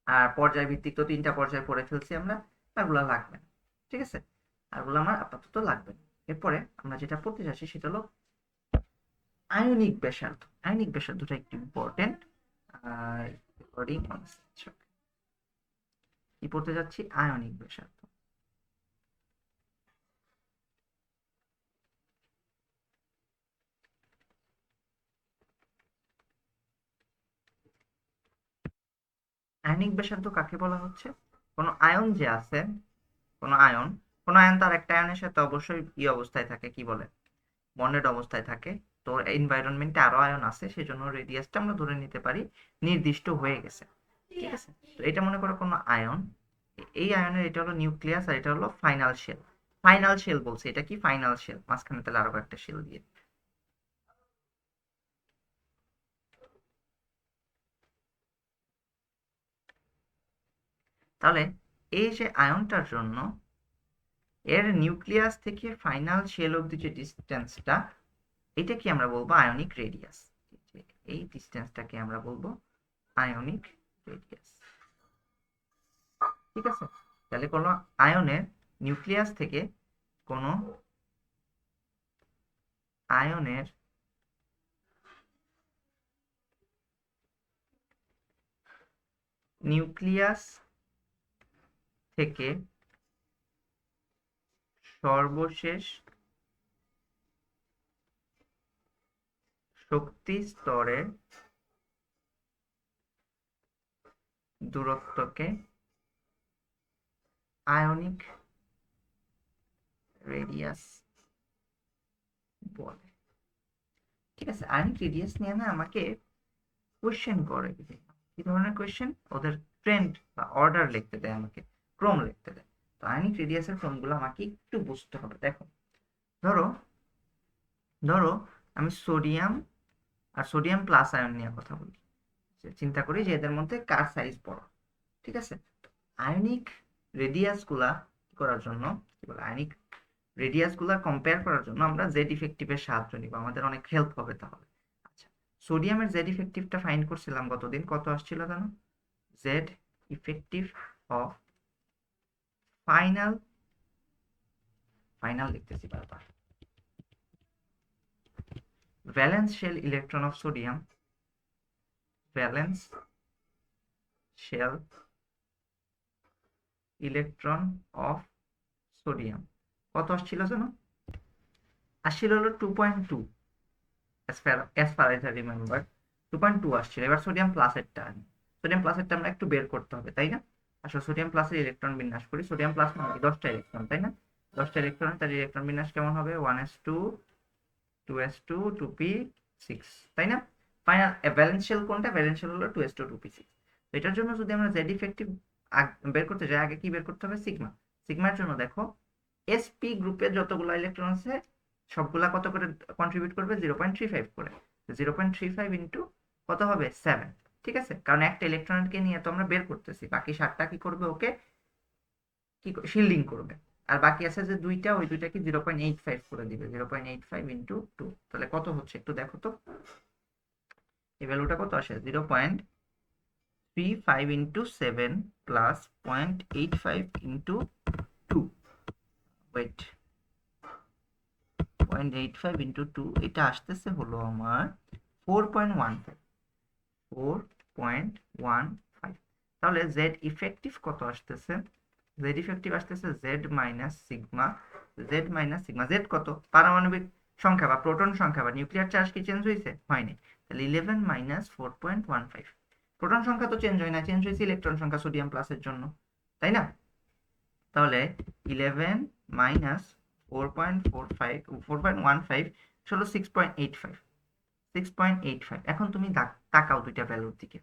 আর পর্যায় ভিত্তিক তো 3টা পর্যায় পড়ে ফেলছি আমরা, ওগুলো লাগবে না। ঠিক আছে, ওগুলো আমার আপাতত লাগবে না। এরপরে আমরা যেটা পড়তে যাচ্ছি সেটা হলো আয়নিক ব্যাসার্ধ। আয়নিক ব্যাসার্ধটা একটু ইম্পর্টেন্ট। কি পড়তে যাচ্ছি? আয়নিক ব্যাসার্ধ। আয়নিক ব্যাসার্ধ কাকে বলা হচ্ছে? কোনো আয়ন যে আছে, কোনো আয়ন, তার একটা আয়নের সাথে অবশ্যই কি অবস্থায় থাকে, কি বলে, বন্ডেড অবস্থায় থাকে। তো এনভায়রনমেন্টে আরো আয়ন আছে, সেজন্য রেডিয়াসটা আমরা ধরে নিতে পারি নির্দিষ্ট হয়ে গেছে। ঠিক আছে, তো এটা মনে করো কোনো আয়ন, এই আয়নের এটা হলো নিউক্লিয়াস আর এটা হলো ফাইনাল শেল। ফাইনাল শেল বলছে, এটা কি ফাইনাল শেল, মাঝখানে তাহলে আরো একটা শেল দিয়ে। তাহলে এই যে আয়নটার জন্য এর নিউক্লিয়াস থেকে ফাইনাল শেল অবধি যে ডিস্টেন্সটা, এটা কি আমরা বলবো আয়নিক রেডিয়াস। এই ডিস্টেন্সটাকে আমরা বলবো আয়নিক রেডিয়াস। ঠিক আছে, তাহলে কোনো আয়নের নিউক্লিয়াস থেকে কোনো আয়নের নিউক্লিয়াস থেকে সর্বশেষ শক্তি স্তরের দূরত্বকে আয়নিক রেডিয়াস বলে। ঠিক আছে, আয়নিক রেডিয়াস নিয়ে না আমাকে কোয়েশ্চেন করে, কি ধরনের কোয়েশ্চেন? ওদের ট্রেন্ড বা অর্ডার লিখতে দেয় আমাকে, ক্রম লিখতে দেয়। তো আয়নিক রেডিয়াসের ক্রমগুলো আমাকে একটু বুঝতে হবে। দেখো, ধরো ধরো আমি সোডিয়াম আর সোডিয়াম প্লাস আয়ন নিয়ে কথা বলি, চিন্তা করি যে এদের মধ্যে কার সাইজ বড়। ঠিক আছে, আয়নিক রেডিয়াস গুলা করার জন্য, কি বলে, আয়নিক রেডিয়াস গুলা কম্পেয়ার করার জন্য আমরা জেড ইফেক্টিভের সাহায্য নিব, আমাদের অনেক হেল্প হবে তাহলে। আচ্ছা, সোডিয়ামের জেড ইফেক্টিভটা ফাইন্ড করছিলাম গতদিন, কত আসছিল জানো? জেড ইফেক্টিভ অফ ফাইনাল, লিখতেছি বারবার, valence shell electron of sodium, valence shell electron of sodium কত আসছিল জানো? আসছিল হলো 2.2, as far as I remember 2.2 আসছিল। এবার সোডিয়াম প্লাসেরটা আনি, সোডিয়াম প্লাসেরটা আমরা একটু বের করতে হবে, তাই না? আসলে সোডিয়াম প্লাসের ইলেকট্রন বিন্যাস করি, সোডিয়াম প্লাস মানে 10টা ইলেকট্রন, তাই না? 10টা ইলেকট্রন, তার ইলেকট্রন বিন্যাস কেমন হবে? 1s2, 2s2, 2p6, তাই না? ফাইনাল ভ্যালেন্স শেল কোনটা? ভ্যালেন্স শেল হলো 2s2, 2p6। তো এটার জন্য যদি আমরা জেড ইফেক্টিভ বের করতে যাই আগে কি বের করতে হবে? সিগমা। সিগমার জন্য দেখো sp গ্রুপে যতগুলো ইলেকট্রন আছে সবগুলা কত করে কন্ট্রিবিউট করবে? 0.35 করে। 0.35 ইন্টু কত হবে? 7। ঠিক আছে, কারণ একটা ইলেকট্রনকে নিয়ে তো আমরা বের করতেছি, বাকি 7টা কি করবে? ওকে কি শিল্ডিং করবে। আর বাকি আছে যে দুইটা, ওই দুইটা কি 0.85 করে দিবে। 0.85 ইন্টু 2, তাহলে কত হচ্ছে একটু দেখো তো, এই ভ্যালুটা কত আসে? 0.35 into 7 plus 0.85 into 2, wait, 0.85 into 2, এটা আসতেছে হলো আমার 4.15। 4.15। তাহলে জেড ইফেক্টিভ কত আসতেছে? জেড ইফেক্টিভ আসতেছে Z minus sigma. Z minus sigma, Z কত? পারমাণবিক সংখ্যা বা প্রোটন সংখ্যা বা নিউক্লিয়ার চার্জ কি চেঞ্জ হয়েছে? হয়নি। তাহলে 11 মাইনাস 4.15। প্রোটন সংখ্যা তো চেঞ্জ হয় না, চেঞ্জ হয়েছে ইলেকট্রন সংখ্যা সোডিয়াম প্লাসের জন্য, তাই না? তাহলে 11 মাইনাস 4.15 হলো 6.85। 6.85। এখন তুমি তাকাও দুইটা ভ্যালুর দিকে,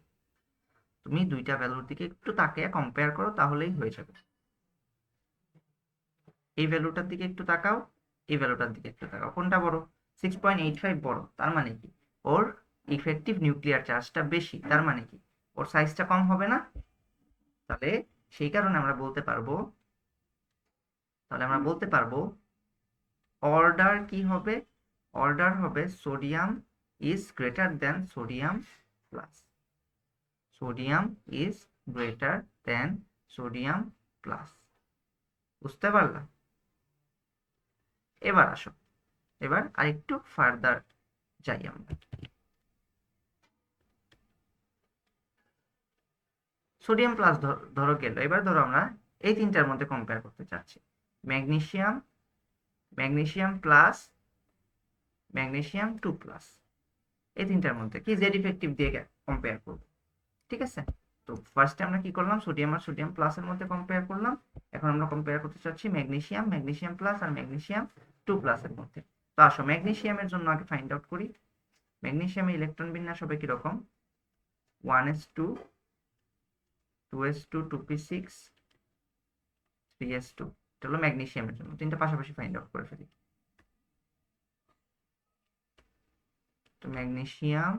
তুমি দুইটা ভ্যালুর দিকে একটু তাকিয়ে কম্পেয়ার করো, তাহলেই হয়ে যাবে। এই ভ্যালুটার দিকে একটু তাকাও, এই ভ্যালুটার দিকে একটু তাকাও, কোনটা বড়? 6.85 বড়। তার মানে কি? ওর ইফেক্টিভ নিউক্লিয়ার চার্জটা বেশি, তার মানে কি? ওর সাইজটা কম হবে না? তাহলে সেই কারণে আমরা বলতে পারবো, অর্ডার কি হবে? অর্ডার হবে sodium is greater than sodium plus. Sodium is greater than sodium plus. বুঝতে পারলাম? এবার আসো, এবার আরেকটু ফার্দার যাই আমরা। সোডিয়াম প্লাস ধরো গেল, এবার ধরো আমরা এই তিনটার মধ্যে কম্পেয়ার করতে চাচ্ছি। Magnesium, magnesium plus, magnesium 2 plus, এই তিনটার মধ্যে কি জেড ইফেক্টিভ দিয়ে কম্পেয়ার করব। ঠিক আছে, তো ফার্স্টে আমরা কি করলাম? সোডিয়াম আর সোডিয়াম প্লাসের মধ্যে কম্পেয়ার করলাম। এখন আমরা কম্পেয়ার করতে চাচ্ছি ম্যাগনেসিয়াম, ম্যাগনেসিয়াম প্লাস আর ম্যাগনেসিয়াম 2 প্লাসের মধ্যে। তো আসো ম্যাগনেসিয়ামের জন্য আগে ফাইন্ড আউট করি। ম্যাগনেসিয়ামের ইলেকট্রন বিন্যাস হবে কিরকম? 1s2, 2s2, 2p6, 3s2। এটা হলো ম্যাগনেসিয়ামের জন্য। তিনটা পাশাপাশি ফাইন্ড আউট করে ফেলি। তো ম্যাগনেসিয়াম,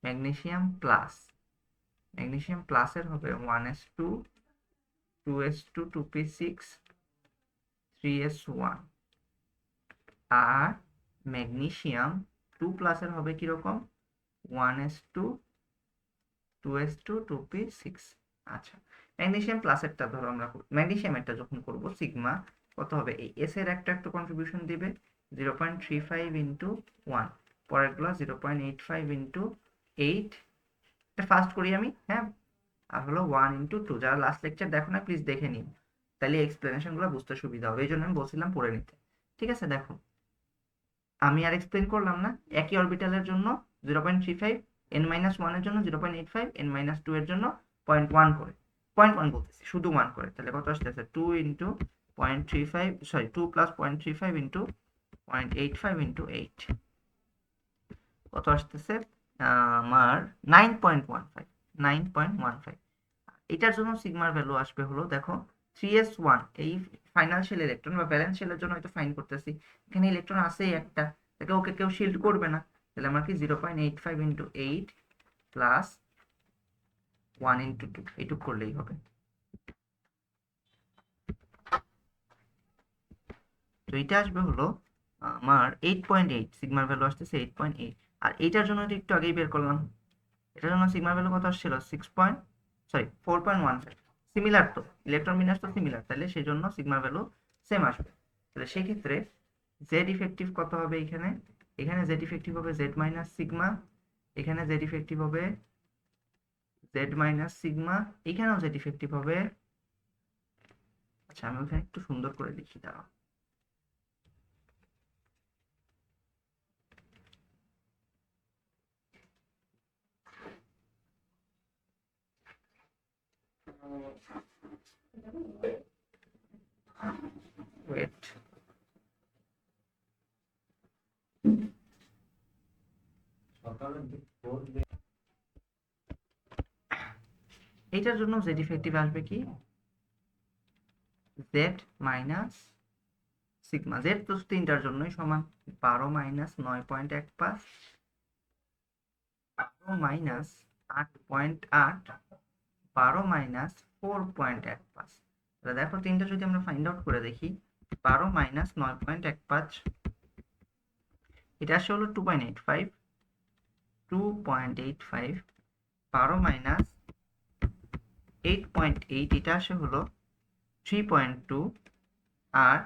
ম্যাগনেসিয়াম প্লাস, ম্যাগনেসিয়াম প্লাসের হবে 1s2, 2s2, 2p6, 3s1। আর ম্যাগনেসিয়াম 2 প্লাসের হবে কিরকম? 1s2, 2s2, 2p6। আচ্ছা, ম্যাগনেসিয়াম প্লাসেরটা ধরো আমরা ম্যাগনেসিয়ামেরটা যখন করব, সিগমা কত হবে? এই এস এর একটা একটু কন্ট্রিবিউশন দিবে 0.35 ইন্টু 1, পরেরগুলো 0.85 ইন্টু 8। এটা ফার্স্ট করি আমি, হ্যাঁ। আর হলো 1 ইন্টু 2। যারা লাস্ট লেকচার দেখো না প্লিজ দেখে নিন, তাহলে এক্সপ্লেনেশনগুলো বুঝতে সুবিধা হবে, এই জন্য আমি বলছিলাম পড়ে নিতে। ঠিক আছে, দেখো আমি আর এক্সপ্লেন করলাম না। একই অরবিটালের জন্য 0.35, n-1 এর জন্য 0.85, n-2 এর জন্য 0.1 করে, 0.1 বলতেছি, শুধু 1 করে। তাহলে কত আসতেছে? 2 into 0.35, sorry 2 plus 0.35 into 0.85 into 8, কত আসতেছে? আমার 9.15। 9.15। এটার জন্য সিগমার ভ্যালু আসবে হলো দেখো 3s1। এই ফাইনাল শেল ইলেকট্রন বা ব্যালেন্স শেলের জন্য হয়তো ফাইন করতেছি, এখানে ইলেকট্রন আছেই একটা, তাকে ওকে কেউ শিল্ড করবে না। তাহলে আমার কি 0.85 ইন্টু 8 প্লাস 1 ইন্টু 2, এইটুক করলেই হবে। তো এটা আসবে হলো আমার 8.8, সিগমার ভ্যালু আসতেছে 8.8। আর এইটার জন্য একটু আগেই বের করলাম, এটার জন্য সিগমার ভ্যালু কত আসছিল? 4.15। সিমিলার তো, ইলেকট্রন বিন্যাস তো সিমিলার, তাহলে সেই জন্য সিগমার ভ্যালু সেম আসবে। তাহলে সেই ক্ষেত্রে জেড ইফেক্টিভ কত হবে? এখানে, এখানে জেড ইফেক্টিভ হবে জেড মাইনাস সিগমা, এখানে জেড ইফেক্টিভ হবে জেড মাইনাস সিগমা, এখানেও জেড ইফেক্টিভ হবে। আচ্ছা, আমি ওখানে একটু সুন্দর করে লিখি, দাঁড়াও। ওয়েট, এইটার জন্য জেড ইফেক্টিভ আসবে কি জেড মাইনাস সিগমা। জেড তো তিনটার জন্যই সমান, 12 মাইনাস 9.15 12 মাইনাস 8.8 12 মাইনাস 4.15। তাহলে দেখো তিনটা যদি আমরা ফাইন্ড আউট করে দেখি, 12 মাইনাস 9.15 এটা আসে হলো 2.85, 2.85 12 মাইনাস 8.8 এটা আসে হলো 3.2 আর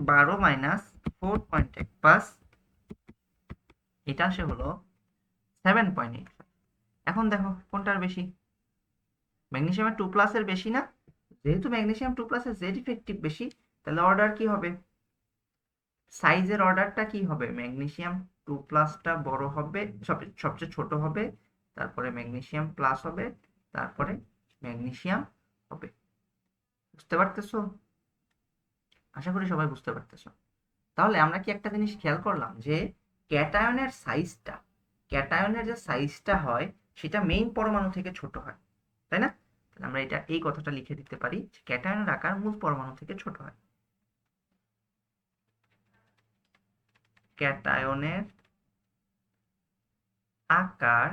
12 মাইনাস 4.15 এটা আসে হলো 7.85। এখন দেখো কোনটার বেশি, ম্যাগনেসিয়ামের 2 প্লাসের বেশি না? যেহেতু ম্যাগনেসিয়াম 2 প্লাসের জেড ইফেক্টিভ বেশি, তাহলে অর্ডার কি হবে, সাইজের অর্ডারটা কি হবে, ম্যাগনেসিয়াম 2 প্লাসটা বড় হবে, সবচেয়ে ছোট হবে, তারপরে ম্যাগনেসিয়াম প্লাস হবে, তারপরে ম্যাগনেসিয়াম হবে। বুঝতে পারতেছো? আশা করি সবাই বুঝতে পারতেছো। তাহলে আমরা কি একটা জিনিস খেয়াল করলাম যে ক্যাটায়নের সাইজটা, ক্যাটায়নের যে সাইজটা হয় সেটা মেইন পরমাণু থেকে ছোট হয়, তাই না? তাহলে আমরা এটা এই কথাটা লিখে দিতে পারি যে ক্যাটায়নের আকার মূল পরমাণু থেকে ছোট হয়। ক্যাটায়নের আকার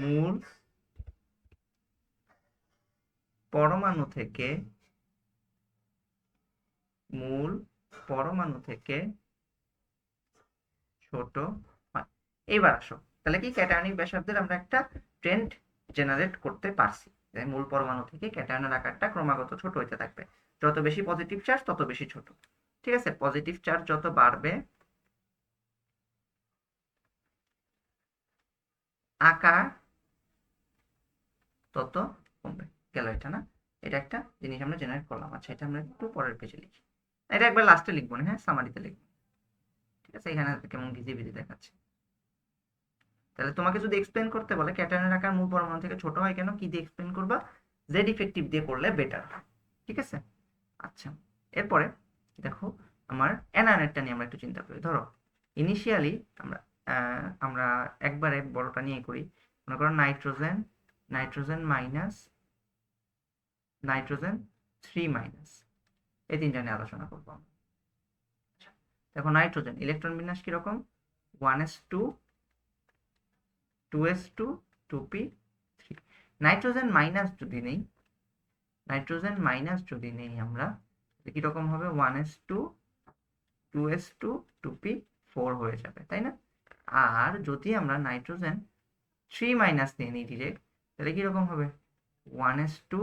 মূল পরমাণু থেকে ছোট হয়। এইবার আসো, তাহলে কি ক্যাটায়নিক ব্যাসার্ধের আমরা একটা ট্রেন্ড জেনারেট করতে পারছি, মূল পরমাণু থেকে ক্যাটায়নের আকারটা ক্রমাগত ছোট হতে থাকবে, যত বেশি পজিটিভ চার্জ তত বেশি ছোট। ঠিক আছে, পজিটিভ চার্জ যত বাড়বে আকার তত কমবে। গেল এটা না? এটা একটা জিনিস আমরা জেনারেট করলাম। আচ্ছা, এটা আমরা একটু পরের পেজে লিখি, এটা একবার লাস্টে লিখবো না, হ্যাঁ সামারিতে লিখবো। ঠিক আছে, এখানে কেমন ঘিজিবিজি দেখাচ্ছে। তাহলে তোমাকে যদি এক্সপ্লেন করতে বলে ক্যাটায়নের আকার মূল পরমাণু থেকে ছোট হয় কেন, কি দিয়ে এক্সপ্লেন করবা? জেড ইফেক্টিভ দিয়ে করলে বেটার। ঠিক আছে, আচ্ছা এরপরে দেখো আমার অ্যানায়নেরটা নিয়ে আমরা একটু চিন্তা করি। ধরো ইনিশিয়ালি আমরা আমরা একবারে বড়টা নিয়ে করি। মনে করো nitrogen, nitrogen minus, nitrogen 3 minus, এই তিনটা নিয়ে আলোচনা করবো। দেখো নাইট্রোজেন ইলেকট্রন বিন্যাস কিরকম, 1s2 2s2 2p3। Nitrogen minus যদি নেই, নাইট্রোজেন মাইনাস যদি নেই আমরা, কিরকম হবে, 1s2 2s2 2p4 হয়ে যাবে, তাই না? আর যদি আমরা নাইট্রোজেন 3 মাইনাস নিয়ে নিই ডিরেক্ট, তাহলে কিরকম হবে, 1s2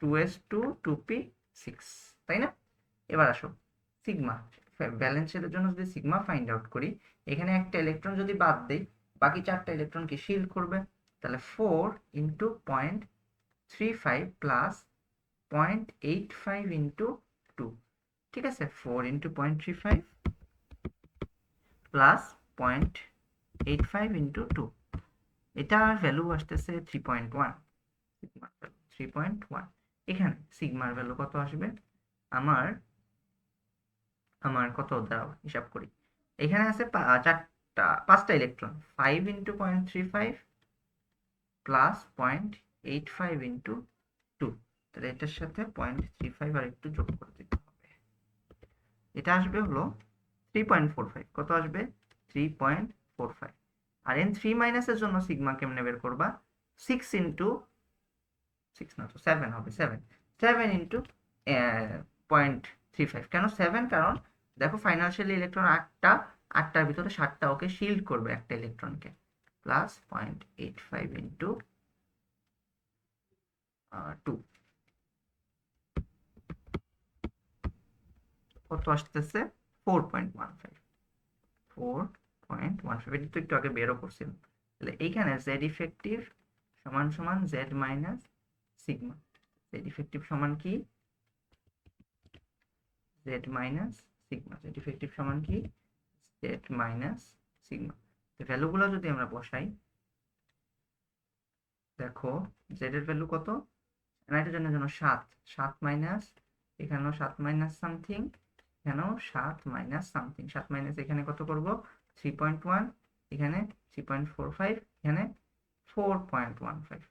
2s2 2p6, তাই না? এবার আসো সিগমা, ব্যালেন্স শেলের জন্য যদি সিগমা ফাইন্ড আউট করি, এখানে একটা ইলেকট্রন যদি বাদ দেই, বাকি চারটা ইলেকট্রনকে শিল্ড করবে। তাহলে 4 ইন্টু 0.35 প্লাস 0.85 ইন্টু 2। ঠিক আছে, 4 ইন্টু 0.35 প্লাস 0.85 ইন্টু 2, এটার ভ্যালু আসতেছে 3.1, 3.1। এখানে সিগমার ভ্যালু কত আসবে, আমার আমার কত দাঁড়াও হিসাব করি, এখানে আছে পাঁচটা ইলেকট্রন, 5 ইন্টু 0.35 প্লাস 0.85 ইন্টু 2, তাহলে এটার সাথে 0.35 আর একটু যোগ করে দিতে হবে, এটা আসবে হলো 3.45। কত আসবে, 3.45। আর n3 মাইনাসের জন্য সিগমা কেমনে বের করবা, 6 ইন্টু 6 না তো 7 হবে, 7 ইন্টু 0.35। কেন 7? কারণ দেখো ফাইনান্সিয়ালি ইলেকট্রন 8টার ভিতরে 7টা ওকে শিল্ড করবে একটা ইলেকট্রনকে, প্লাস 0.85 ইন্টু 2, কত আসতেছে 4.15। 4.15 এটা তো একটু আগে বেরও করছিলাম। তাহলে এইখানে জেড ইফেক্টিভ সমান সমান Z minus sigma. Z effective সমান কি, Z minus sigma. Z effective সমান কি, জেড মাইনাস সিগমা। ভ্যালুগুলো যদি আমরা বসাই, দেখো জেড এর ভ্যালু কত, নাইট্রোজেনের জন্য 7 মাইনাস, এখানেও 7 মাইনাস সামথিং, এখানেও 7 মাইনাস সামথিং, 7 মাইনাস এখানে কত করব, 3.1, এখানে 3.45, এখানে 4.15।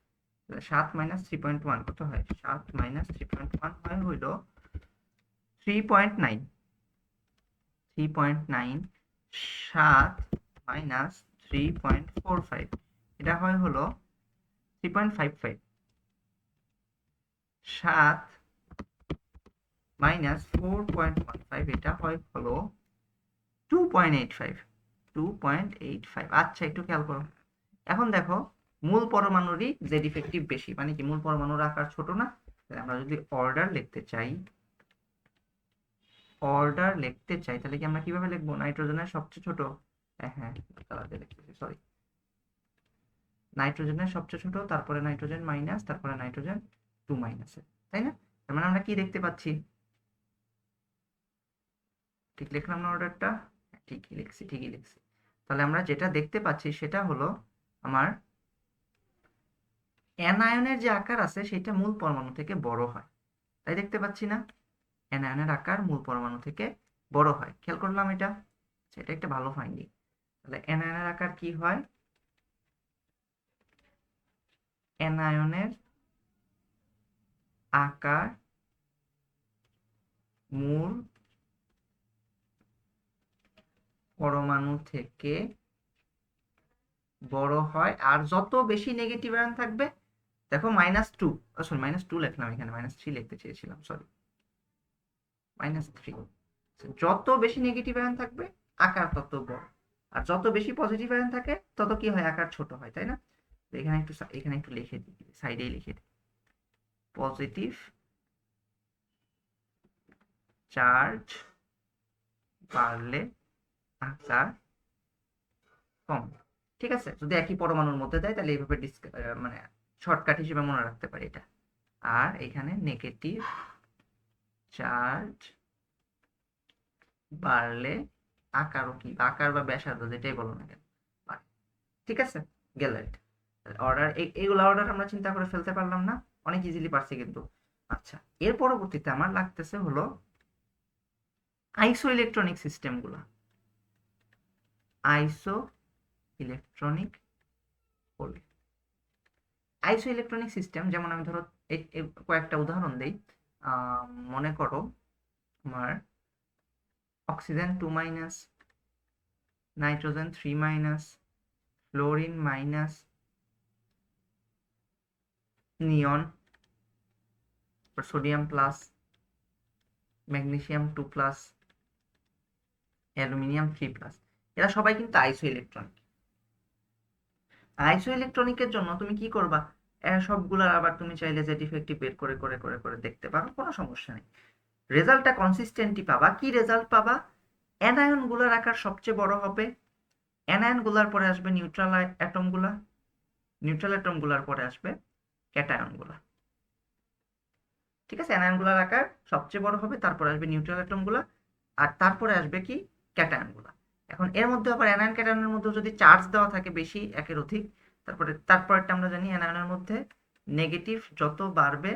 7 - 3.1 কত হয়? 7 - 3.1 হয় হইল 3.9। 3.9 7 - 3.45 এটা হয় হলো 3.55। 7 - 4.15 এটা হয় হলো 2.85। 2.85। আচ্ছা, একটু খেয়াল করো। এখন দেখো, মূল পরমাণুরই জেড ইফেক্টিভ বেশি, মানে কি মূল পরমাণুর আকার ছোট না? আমরা যদি অর্ডার লিখতে চাই, তাহলে কি আমরা কিভাবে লিখবো? নাইট্রোজেনের সবচেয়ে ছোট, হ্যাঁ লিখতেছি, সরি, নাইট্রোজেনের সবচেয়ে ছোট, তারপরে নাইট্রোজেন মাইনাস, তারপরে নাইট্রোজেন 2 মাইনাসে, তাই না? তার মানে আমরা কি দেখতে পাচ্ছি? ঠিক লিখলাম না অর্ডারটা? ঠিকই লিখছি। তাহলে আমরা যেটা দেখতে পাচ্ছি সেটা হলো আমার অ্যানায়নের যে আকার আছে সেটা মূল পরমাণু থেকে বড় হয়, তাই দেখতে পাচ্ছি না? অ্যানায়নের আকার মূল পরমাণু থেকে বড় হয়, খেয়াল করলাম এটা? সেটা একটা ভালো ফাইন্ডিং। তাহলে অ্যানায়নের আকার কি হয়? অ্যানায়নের আকার মূল পরমাণু থেকে বড় হয়, আর যত বেশি নেগেটিভ আয়ন থাকবে, দেখো -2, সরি -2 লিখলাম, এখানে -3 লিখতে চেয়েছিলাম, সরি, -3। যত বেশি নেগেটিভ আয়ন থাকবে আকার তত বড়, আর যত বেশি পজিটিভ আয়ন থাকে তত কি হয়? আকার ছোট হয়, তাই না? এখানে একটু লিখে দিই, সাইডেই লিখে দিই, পজিটিভ চার্জ বাড়লে আকার কম। ঠিক আছে, যদি একই পরমাণুর মধ্যে দেয় তাহলে এইভাবে মানে শর্টকাট হিসেবে মনে রাখতে পারি এটা। আর এখানে নেগেটিভ চার্জ বাড়লে আকারও কি, আকার বা ব্যাসার্ধ যেটাই বলো না কেন, ঠিক আছে? গেল এটা অর্ডার। এইগুলো অর্ডার আমরা চিন্তা করে ফেলতে পারলাম না? অনেক ইজিলি পারছি কিন্তু। আচ্ছা, এর পরবর্তীতে আমার লাগতেছে হলো আইসো ইলেকট্রনিক সিস্টেমগুলো। আইসো ইলেকট্রনিক বলে, আইসো ইলেকট্রনিক সিস্টেম যেমন আমি ধরো কয়েকটা উদাহরণ দেই। মনে করো আমার oxygen 2 minus, nitrogen 3 minus, fluorine minus, neon, sodium plus, magnesium 2 plus, aluminium 3 plus. এরা সবাই কিন্তু আইসো ইলেকট্রনিক। আইসো ইলেকট্রনিকের জন্য তুমি কি করবা? সবগুলার আবার তুমি চাইলে যে ডিফেক্টিভ বের করে করে করে করে দেখতে পারো, কোনো সমস্যা নেই। রেজাল্টটা কনসিস্টেন্টই পাবা। কি রেজাল্ট পাবা? অ্যানায়ন গুলার আকার সবচেয়ে বড় হবে, অ্যানায়ন গুলার পরে আসবে নিউট্রাল অ্যাটম গুলা, নিউট্রাল অ্যাটম গুলার পরে আসবে ক্যাটায়ন গুলা। ঠিক আছে, অ্যানায়ন গুলার আকার সবচেয়ে বড় হবে, তারপরে আসবে নিউট্রাল অ্যাটম গুলা, আর তারপরে আসবে কি? ক্যাটায়ন গুলা। এখন এর মধ্যে আবার অ্যানায়ন ক্যাটায়নের মধ্যে যদি চার্জ দেওয়া থাকে বেশি, একের অধিক, তারপরেরটা আমরা জানি অ্যানায়নের মধ্যে নেগেটিভ যত বাড়বে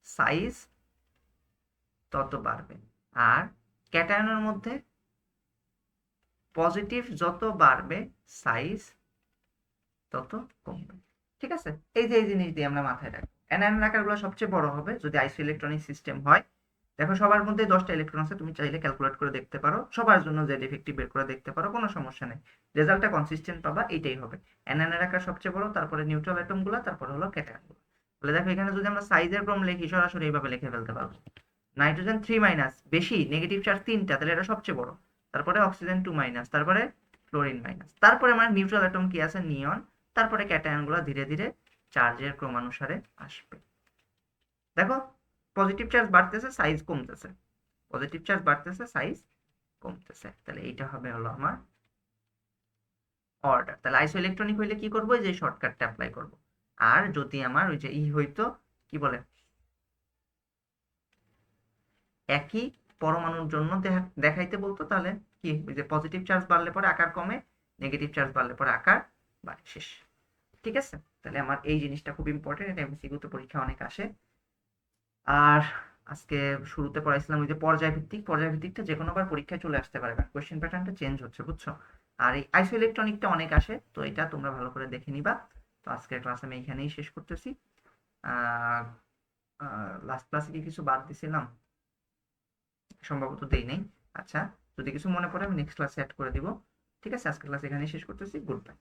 সাইজ তত বাড়বে, আর ক্যাটায়নের মধ্যে পজিটিভ যত বাড়বে সাইজ তত কমবে। ঠিক আছে, এই যে এই জিনিস দিয়ে আমরা মাথায় রাখবো। অ্যানায়নের আকারগুলো সবচেয়ে বড় হবে যদি আইসো ইলেকট্রনিক সিস্টেম হয়। দেখো, সবার মধ্যে 10টা ইলেকট্রন আছে, তুমি চাইলে ক্যালকুলেট করে দেখতে পারো, সবার জন্য জেড ইফেক্টিভ বের করে দেখতে পারো, কোনো সমস্যা নেই। রেজাল্টটা কনসিস্টেন্ট পাবা, এইটাই হবে। অ্যানায়নের আকার সবচেয়ে বড়, তারপরে নিউট্রাল অ্যাটম গুলা, তারপরে হলো ক্যাটায়ন গুলো। তাহলে দেখো, এখানে যদি আমরা সাইজের ক্রম লিখি, সরাসরি এইভাবে লিখে ফেলতে পারবো। নাইট্রোজেন 3 মাইনাস, বেশি নেগেটিভ চার্জ 3টা, তাহলে এটা সবচেয়ে বড়। তারপরে অক্সিজেন 2 মাইনাস, তারপরে ফ্লোরিন মাইনাস, তারপরে আমার নিউট্রাল অ্যাটম কি আছে? নিয়ন, তারপরে ক্যাটায়ন গুলো ধীরে ধীরে চার্জের ক্রমানুসারে আসবে। দেখো, পজিটিভ চার্জ বাড়তেছে, সাইজ কমতেছে, পজিটিভ চার্জ বাড়তেছে, সাইজ কমতেছে। তাহলে এইটা হবে হলো আমার অর্ডার। তাহলে আইসো ইলেকট্রনিক হইলে কি করবো? যে শর্টকাটটা অ্যাপ্লাই করব। আর যদি আমার ওই যে হইতো, কি বলে, একই পরমাণুর জন্য দেখাইতে বলতো, তাহলে কি, ওই যে পজিটিভ চার্জ বাড়লে পরে আকার কমে, নেগেটিভ চার্জ বাড়লে পরে আকার বাড়ে, শেষ। ঠিক আছে, তাহলে আমার এই জিনিসটা খুব ইম্পর্টেন্ট, এটা এমসিকিউতে পরীক্ষা অনেক আসে। আর আজকে শুরুতে পড়াইছিলাম ওই যে পর্যায়ভিত্তিকটা যে কোনো বার পরীক্ষায় চলে আসতে পারে, কোয়েশ্চেন প্যাটার্নটা চেঞ্জ হচ্ছে, বুঝছো? আর এই আইসোইলেকট্রনিকটা অনেক আসে, তো এটা তোমরা ভালো করে দেখে নিবা। তো আজকের ক্লাস আমি এখানেই শেষ করতেছি। লাস্ট ক্লাসে কি কিছু বাদ দিছিলাম? সম্ভবত দেই নাই। আচ্ছা, যদি কিছু মনে পড়ে আমি নেক্সট ক্লাসে অ্যাড করে দিব। ঠিক আছে, আজকের ক্লাস এখানেই শেষ করতেছি। Good bye.